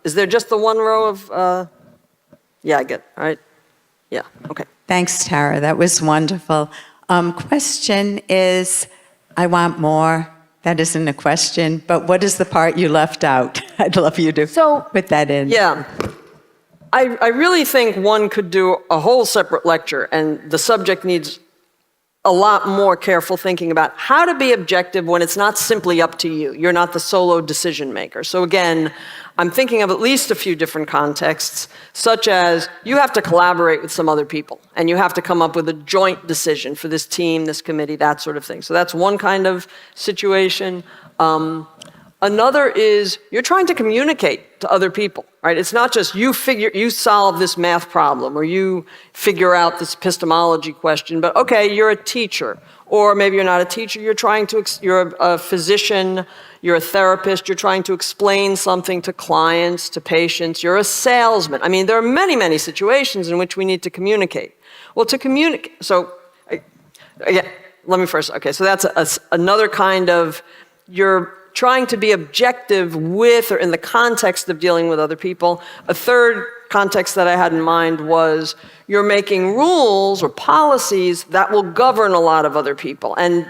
Is there just the one row of... Yeah, I get it. All right. Yeah, okay. Thanks, Tara. That was wonderful. Question is, I want more. That isn't a question, but what is the part you left out? I'd love you to put that in. Yeah. I really think one could do a whole separate lecture, and the subject needs a lot more careful thinking about how to be objective when it's not simply up to you. You're not the solo decision maker. So again, I'm thinking of at least a few different contexts, such as you have to collaborate with some other people, and you have to come up with a joint decision for this team, this committee, that sort of thing. So that's one kind of situation. Another is you're trying to communicate to other people, right? It's not just you solve this math problem or you figure out this epistemology question, but okay, you're a teacher, or maybe you're not a teacher, you're a physician, you're a therapist, you're trying to explain something to clients, to patients, you're a salesman. I mean, there are many, many situations in which we need to communicate. Well, to communicate, so, again, let me first, okay, so that's another kind of, you're trying to be objective with or in the context of dealing with other people. A third context that I had in mind was you're making rules or policies that will govern a lot of other people. And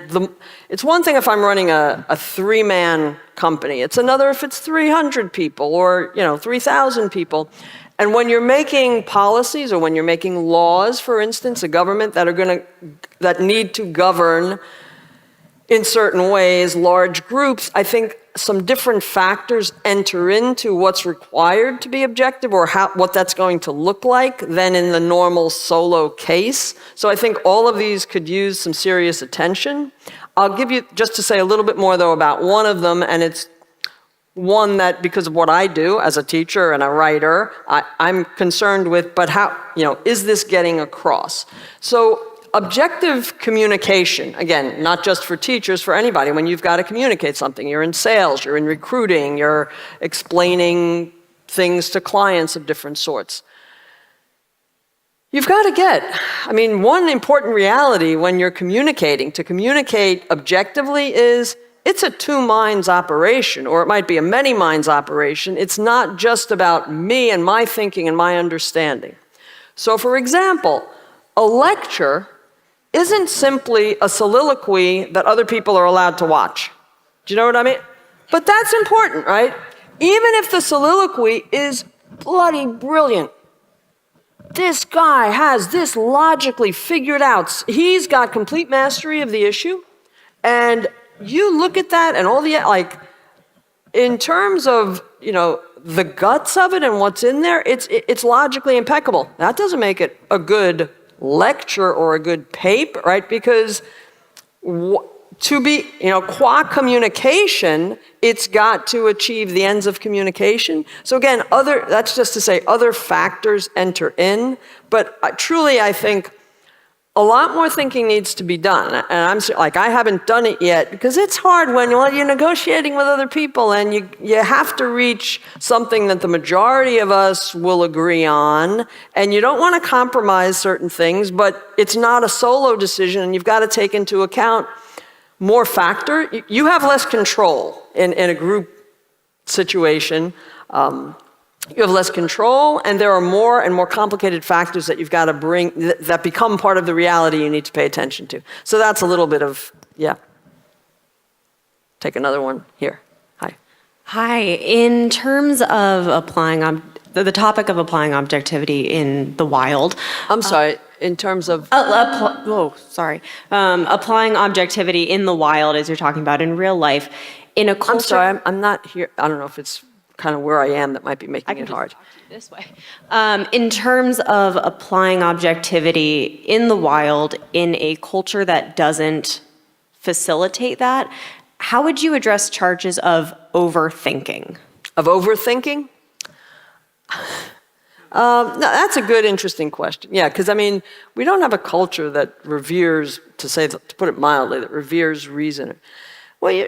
it's one thing if I'm running a three-man company. It's another if it's 300 people or 3,000 people. And when you're making policies or when you're making laws, for instance, a government that need to govern in certain ways, large groups, I think some different factors enter into what's required to be objective or what that's going to look like than in the normal solo case. So I think all of these could use some serious attention. I'll give you, just to say a little bit more though about one of them, and it's one that because of what I do as a teacher and a writer, I'm concerned with, but how, is this getting across? So objective communication, again, not just for teachers, for anybody, when you've got to communicate something. You're in sales, you're in recruiting, you're explaining things to clients of different sorts. You've got to one important reality when you're communicating, to communicate objectively is it's a two-minds operation, or it might be a many-minds operation. It's not just about me and my thinking and my understanding. So for example, a lecture isn't simply a soliloquy that other people are allowed to watch. Do you know what I mean? But that's important, right? Even if the soliloquy is bloody brilliant. This guy has this logically figured out. He's got complete mastery of the issue. And you look at that and all the, in terms of, the guts of it and what's in there, it's logically impeccable. That doesn't make it a good lecture or a good paper, right? Because to be, qua communication, it's got to achieve the ends of communication. So again, that's just to say other factors enter in, but truly I think a lot more thinking needs to be done. And I haven't done it yet because it's hard when you're negotiating with other people and you have to reach something that the majority of us will agree on, and you don't want to compromise certain things, but it's not a solo decision, and you've got to take into account more factor. You have less control in a group situation. You have less control, and there are more and more complicated factors that you've got to bring that become part of the reality you need to pay attention to. So that's a little bit of, yeah. Take another one here. Hi. Hi. In terms of applying the topic of applying objectivity in the wild. I'm sorry. In terms of applying objectivity in the wild, as you're talking about in real life, in a culture. I'm sorry. I'm not here. I don't know if it's kind of where I am that might be making it hard. Talk to you this way. In terms of applying objectivity in the wild in a culture that doesn't facilitate that, how would you address charges of overthinking? Of overthinking? No, that's a good, interesting question. Yeah, because I mean, we don't have a culture that reveres, to put it mildly, that reveres reason. Well,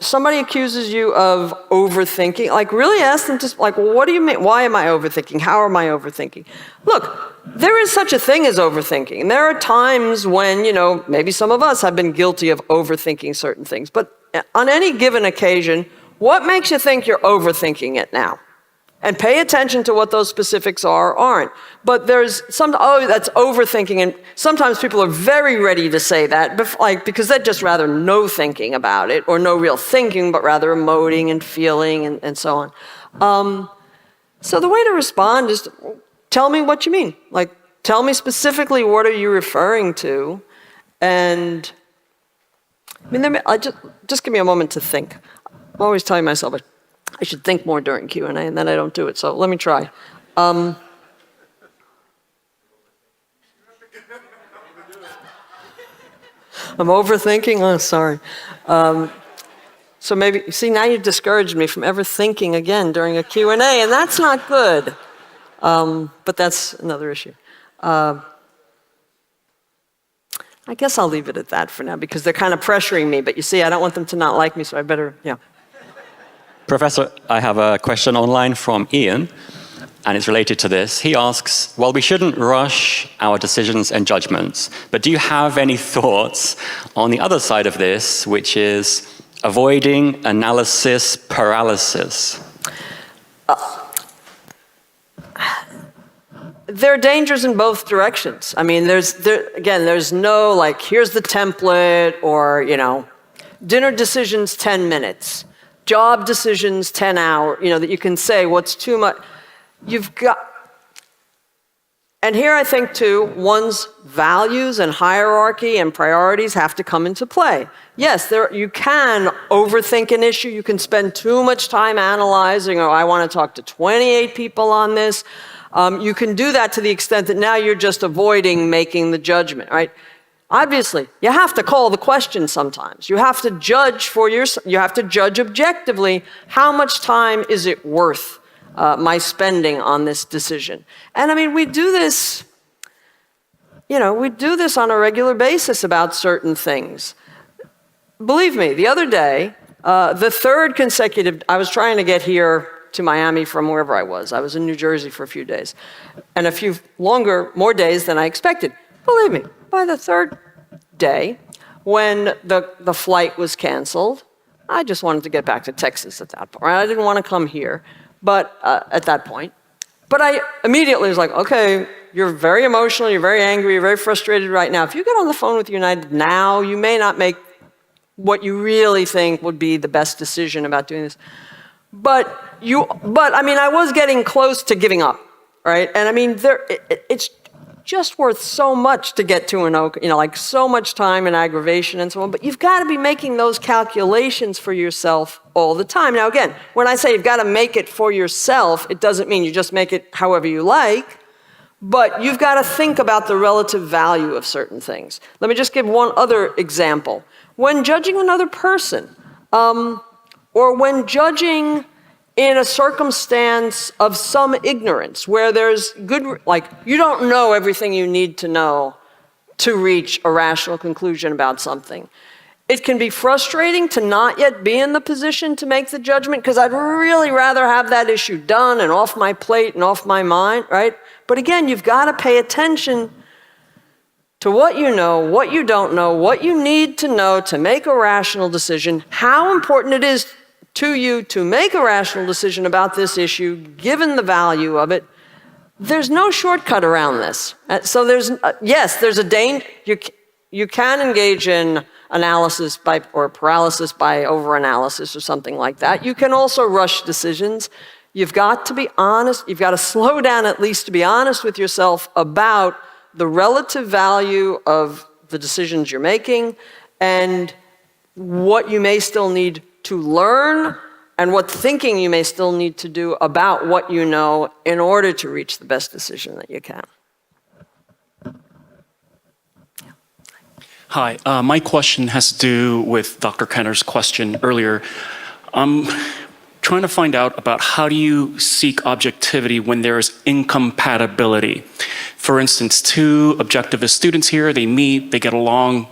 somebody accuses you of overthinking, like really ask them just like, well, what do you mean? Why am I overthinking? How am I overthinking? Look, there is such a thing as overthinking. And there are times when, maybe some of us have been guilty of overthinking certain things. But on any given occasion, what makes you think you're overthinking it now? And pay attention to what those specifics are or aren't. But there's that's overthinking. And sometimes people are very ready to say that, because they'd just rather no thinking about it, or no real thinking, but rather emoting and feeling and so on. So the way to respond is, tell me what you mean. Like, tell me specifically what are you referring to. And, I mean, just give me a moment to think. I'm always telling myself, I should think more during Q&A, and then I don't do it. So let me try. I'm overthinking? Oh, sorry. So maybe, see, now you've discouraged me from ever thinking again during a Q&A, and that's not good. But that's another issue. I guess I'll leave it at that for now, because they're kind of pressuring me. But you see, I don't want them to not like me, so I better, yeah. Professor, I have a question online from Ian, and it's related to this. He asks, well, we shouldn't rush our decisions and judgments, but do you have any thoughts on the other side of this, which is avoiding analysis paralysis? There are dangers in both directions. I mean, there's no, like, here's the template, or, dinner decisions, 10 minutes. Job decisions, 10 hours, that you can say what's too much. And here I think too, one's values and hierarchy and priorities have to come into play. Yes, you can overthink an issue. You can spend too much time analyzing, I want to talk to 28 people on this. You can do that to the extent that now you're just avoiding making the judgment, right? Obviously, you have to call the question sometimes. You have to judge you have to judge objectively, how much time is it worth my spending on this decision? And I mean, we do this on a regular basis about certain things. Believe me, the other day, the third consecutive, I was trying to get here to Miami from wherever I was. I was in New Jersey for a few days, and a few more days than I expected. Believe me, by the third day, when the flight was canceled, I just wanted to get back to Texas at that point. I didn't want to come here, but at that point. But I immediately was like, okay, you're very emotional, you're very angry, you're very frustrated right now. If you get on the phone with United now, you may not make what you really think would be the best decision about doing this. But I mean, I was getting close to giving up, right? And I mean, it's just worth so much to get to an OCON, like so much time and aggravation and so on. But you've got to be making those calculations for yourself all the time. Now, again, when I say you've got to make it for yourself, it doesn't mean you just make it however you like, but you've got to think about the relative value of certain things. Let me just give one other example. When judging another person, or when judging in a circumstance of some ignorance, where there's you don't know everything you need to know to reach a rational conclusion about something. It can be frustrating to not yet be in the position to make the judgment, because I'd really rather have that issue done and off my plate and off my mind, right? But again, you've got to pay attention to what you know, what you don't know, what you need to know to make a rational decision, how important it is to you to make a rational decision about this issue, given the value of it. There's no shortcut around this. So yes, there's a danger. You can engage in analysis or paralysis by overanalysis or something like that. You can also rush decisions. You've got to be honest. You've got to slow down at least to be honest with yourself about the relative value of the decisions you're making and what you may still need to learn and what thinking you may still need to do about what you know in order to reach the best decision that you can. Hi, my question has to do with Dr. Kenner's question earlier. I'm trying to find out about how do you seek objectivity when there is incompatibility. For instance, two objectivist students here, they meet, they get along,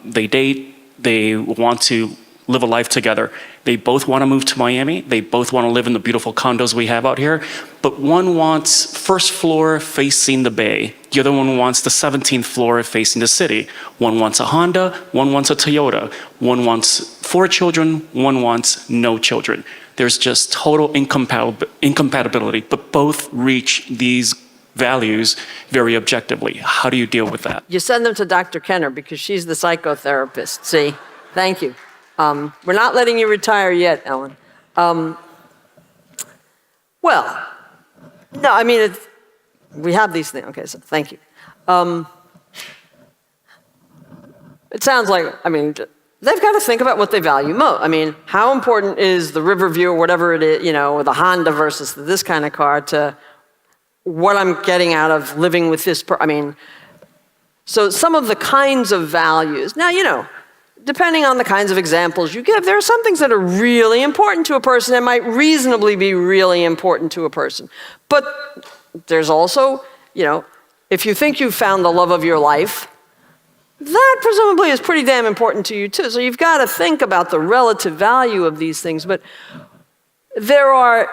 they date, they want to live a life together. They both want to move to Miami. They both want to live in the beautiful condos we have out here. But one wants first floor facing the bay. The other one wants the 17th floor facing the city. One wants a Honda, one wants a Toyota. One wants 4 children, one wants no children. There's just total incompatibility, but both reach these values very objectively. How do you deal with that? You send them to Dr. Kenner because she's the psychotherapist. See? Thank you. We're not letting you retire yet, Ellen. Well, no, I mean, we have these things. Okay, so thank you. It sounds like, I mean, they've got to think about what they value most. I mean, how important is the Riverview or whatever it is, you know, or the Honda versus this kind of car to what I'm getting out of living with this I mean, so some of the kinds of values. Now, you know, depending on the kinds of examples you give, there are some things that are really important to a person and might reasonably be really important to a person. But there's also, you know, if you think you've found the love of your life, that presumably is pretty damn important to you too. So you've got to think about the relative value of these things. But there are,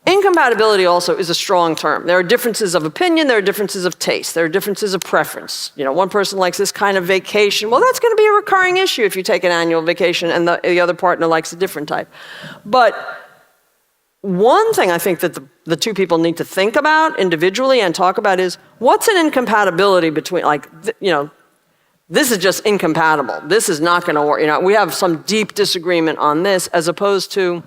incompatibility also is a strong term. There are differences of opinion, there are differences of taste, there are differences of preference. You know, one person likes this kind of vacation. Well, that's going to be a recurring issue if you take an annual vacation and the other partner likes a different type. But one thing I think that the two people need to think about individually and talk about is what's an incompatibility between, like, you know, this is just incompatible. This is not going to work. You know, we have some deep disagreement on this as opposed to,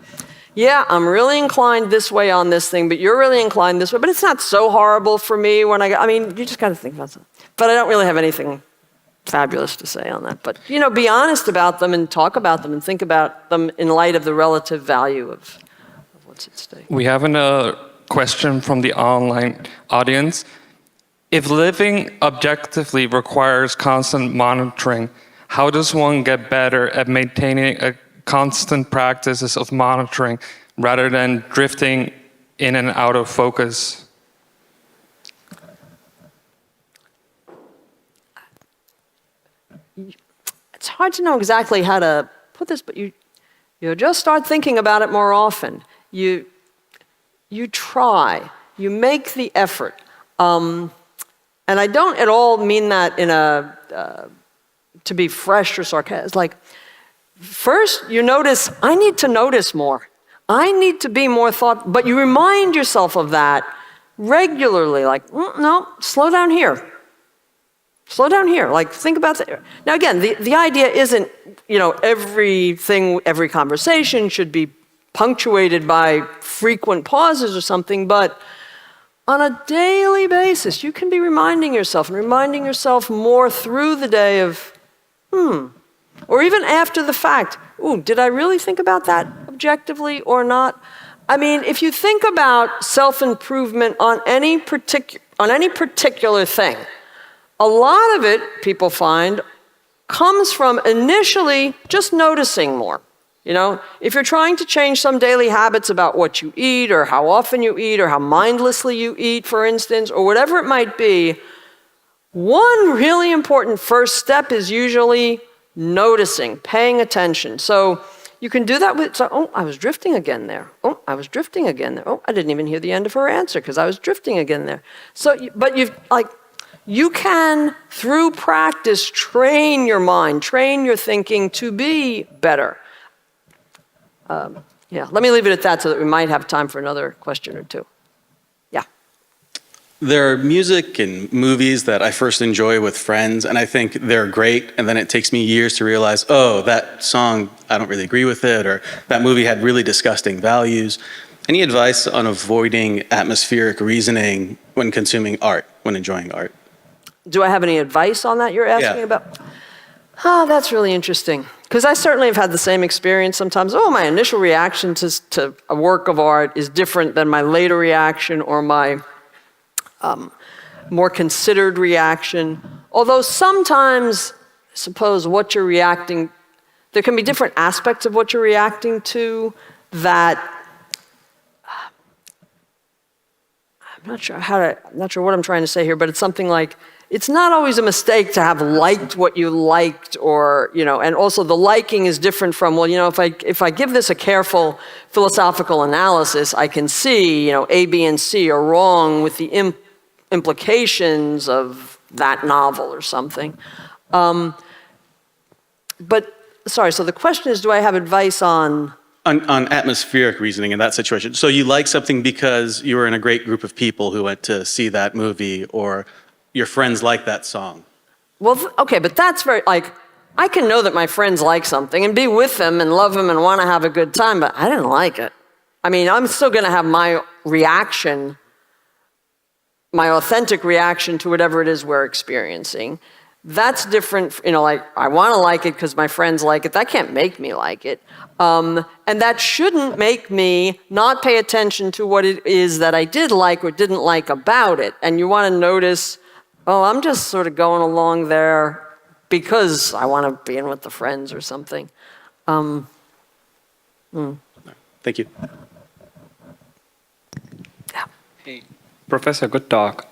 yeah, I'm really inclined this way on this thing, but you're really inclined this way. But it's not so horrible for me when I mean, you just got to think about something. But I don't really have anything fabulous to say on that. But, you know, be honest about them and talk about them and think about them in light of the relative value of what's at stake. We have a question from the online audience. If living objectively requires constant monitoring, how does one get better at maintaining a constant practices of monitoring rather than drifting in and out of focus? It's hard to know exactly how to put this, but you just start thinking about it more often. You try, you make the effort. And I don't at all mean that in to be fresh or sarcastic. It's like, first, you notice, I need to notice more. I need to be more thoughtful. But you remind yourself of that regularly, like, no, slow down here. Slow down here. Like, think about that. Now, again, the idea isn't, you know, every conversation should be punctuated by frequent pauses or something, but on a daily basis, you can be reminding yourself more through the day of, or even after the fact, did I really think about that objectively or not? I mean, if you think about self-improvement on any particular thing, a lot of it, people find, comes from initially just noticing more. You know, if you're trying to change some daily habits about what you eat or how often you eat or how mindlessly you eat, for instance, or whatever it might be, one really important first step is usually noticing, paying attention. So you can do that with, I was drifting again there. I was drifting again there. I didn't even hear the end of her answer because I was drifting again there. So, but you've like, you can, through practice, train your mind, train your thinking to be better. Yeah, let me leave it at that so that we might have time for another question or two. Yeah. There are music and movies that I first enjoy with friends, and I think they're great, and then it takes me years to realize, oh, that song, I don't really agree with it, or that movie had really disgusting values. Any advice on avoiding atmospheric reasoning when consuming art, when enjoying art? Do I have any advice on that you're asking Yeah. about? Oh, that's really interesting. Because I certainly have had the same experience sometimes. Oh, my initial reaction to a work of art is different than my later reaction or my more considered reaction. Although sometimes, I suppose, what you're reacting, there can be different aspects of what you're reacting to that I'm not sure what I'm trying to say here, but it's something like, it's not always a mistake to have liked what you liked, or, and also the liking is different from, well, if I give this a careful philosophical analysis, I can see, A, B, and C are wrong with the implications of that novel or something. But, sorry, so the question is, do I have advice on? On atmospheric reasoning in that situation. So you like something because you were in a great group of people who went to see that movie, or your friends like that song. Well, okay, but that's very, I can know that my friends like something and be with them and love them and want to have a good time, but I didn't like it. I mean, I'm still going to have my reaction, my authentic reaction to whatever it is we're experiencing. That's different, I want to like it because my friends like it. That can't make me like it. And that shouldn't make me not pay attention to what it is that I did like or didn't like about it. And you want to notice, oh, I'm just sort of going along there because I want to be in with the friends or something. Thank you. Yeah. Hey, Professor, good talk.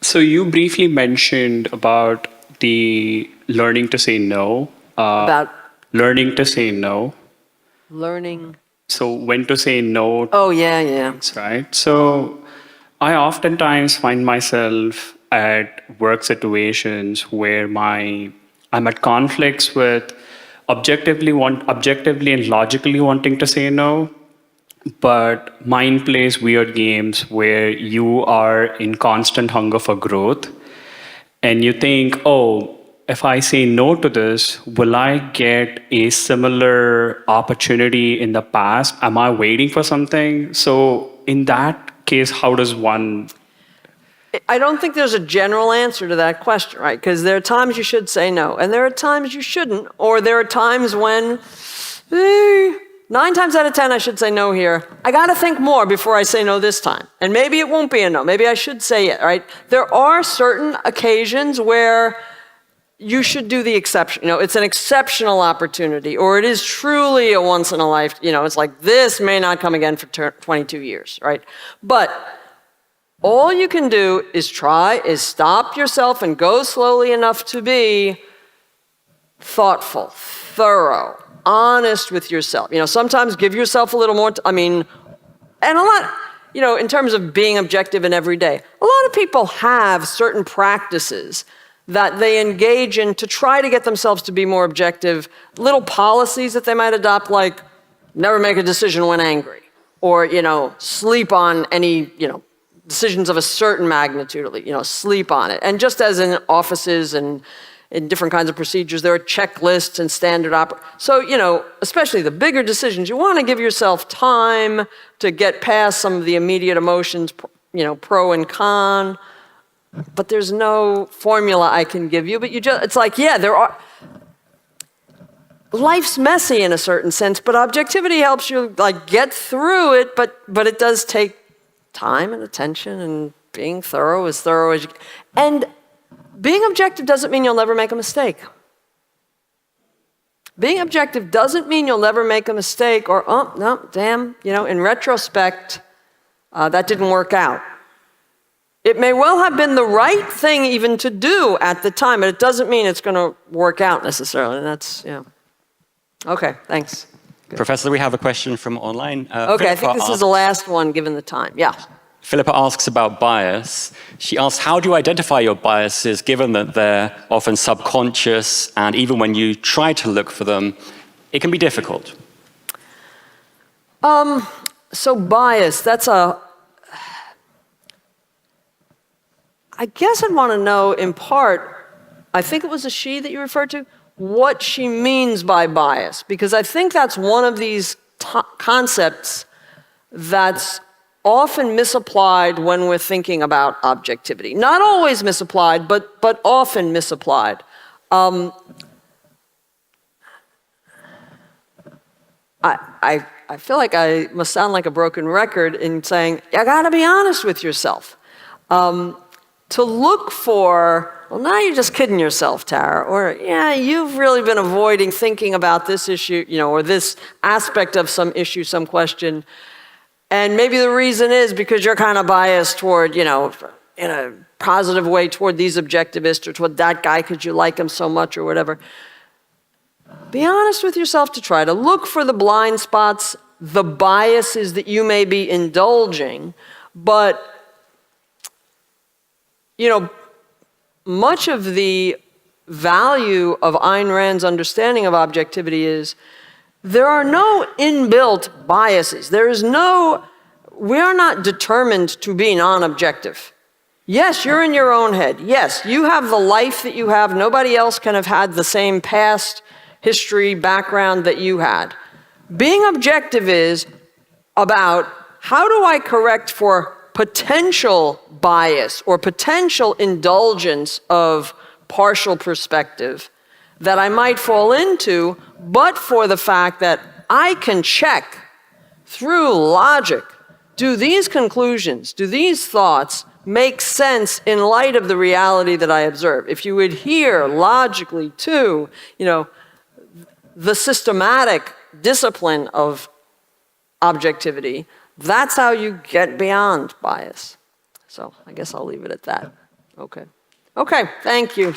So you briefly mentioned about the learning to say no. About learning to say no. learning. So when to say no. Oh, yeah. Right. So I oftentimes find myself at work situations where I'm at conflicts with objectively and logically wanting to say no, but mind plays weird games where you are in constant hunger for growth, and you think, oh, if I say no to this, will I get a similar opportunity in the past? Am I waiting for something? So in that case, how does one? I don't think there's a general answer to that question, right? Because there are times you should say no, and there are times you shouldn't, or there are times when 9 times out of 10, I should say no here. I got to think more before I say no this time. And maybe it won't be a no. Maybe I should say it, right? There are certain occasions where you should do the exception. It's an exceptional opportunity, or it is truly a once in a life. It's like, this may not come again for 22 years, right? But all you can do is stop yourself and go slowly enough to be thoughtful, thorough, honest with yourself. Sometimes give yourself a little more, and a lot, in terms of being objective in every day, a lot of people have certain practices that they engage in to try to get themselves to be more objective, little policies that they might adopt, like never make a decision when angry, or, sleep on any, decisions of a certain magnitude, sleep on it. And just as in offices and in different kinds of procedures, there are checklists and standard So, especially the bigger decisions, you want to give yourself time to get past some of the immediate emotions, pro and con. But there's no formula I can give you. But it's like, there are. Life's messy in a certain sense, but objectivity helps you get through it. But it does take time and attention and being thorough as you can. And being objective doesn't mean you'll never make a mistake. Being objective doesn't mean you'll never make a mistake or, oh, no, damn, in retrospect, that didn't work out. It may well have been the right thing even to do at the time, but it doesn't mean it's going to work out necessarily. And that's, Okay, thanks. Good. Professor, we have a question from online. Okay, I think this is the last one given the time. Yeah. Philippa asks about bias. She asks, how do you identify your biases given that they're often subconscious and even when you try to look for them, it can be difficult? So bias, I guess I'd want to know in part, I think it was a she that you referred to, what she means by bias, because I think that's one of these concepts that's often misapplied when we're thinking about objectivity. Not always misapplied, but often misapplied. I feel like I must sound like a broken record in saying, you gotta be honest with yourself. To look for, well, now you're just kidding yourself, Tara, or yeah, you've really been avoiding thinking about this issue, or this aspect of some issue, some question. And maybe the reason is because you're kind of biased toward, in a positive way toward these objectivists or toward that guy because you like him so much or whatever. Be honest with yourself to try to look for the blind spots, the biases that you may be indulging, but, much of the value of Ayn Rand's understanding of objectivity is there are no inbuilt biases. We are not determined to be non-objective. Yes, you're in your own head. Yes, you have the life that you have. Nobody else can have had the same past history, background that you had. Being objective is about how do I correct for potential bias or potential indulgence of partial perspective that I might fall into, but for the fact that I can check through logic, do these conclusions, do these thoughts make sense in light of the reality that I observe? If you adhere logically to, the systematic discipline of objectivity, that's how you get beyond bias. So I guess I'll leave it at that. Okay. Okay, thank you.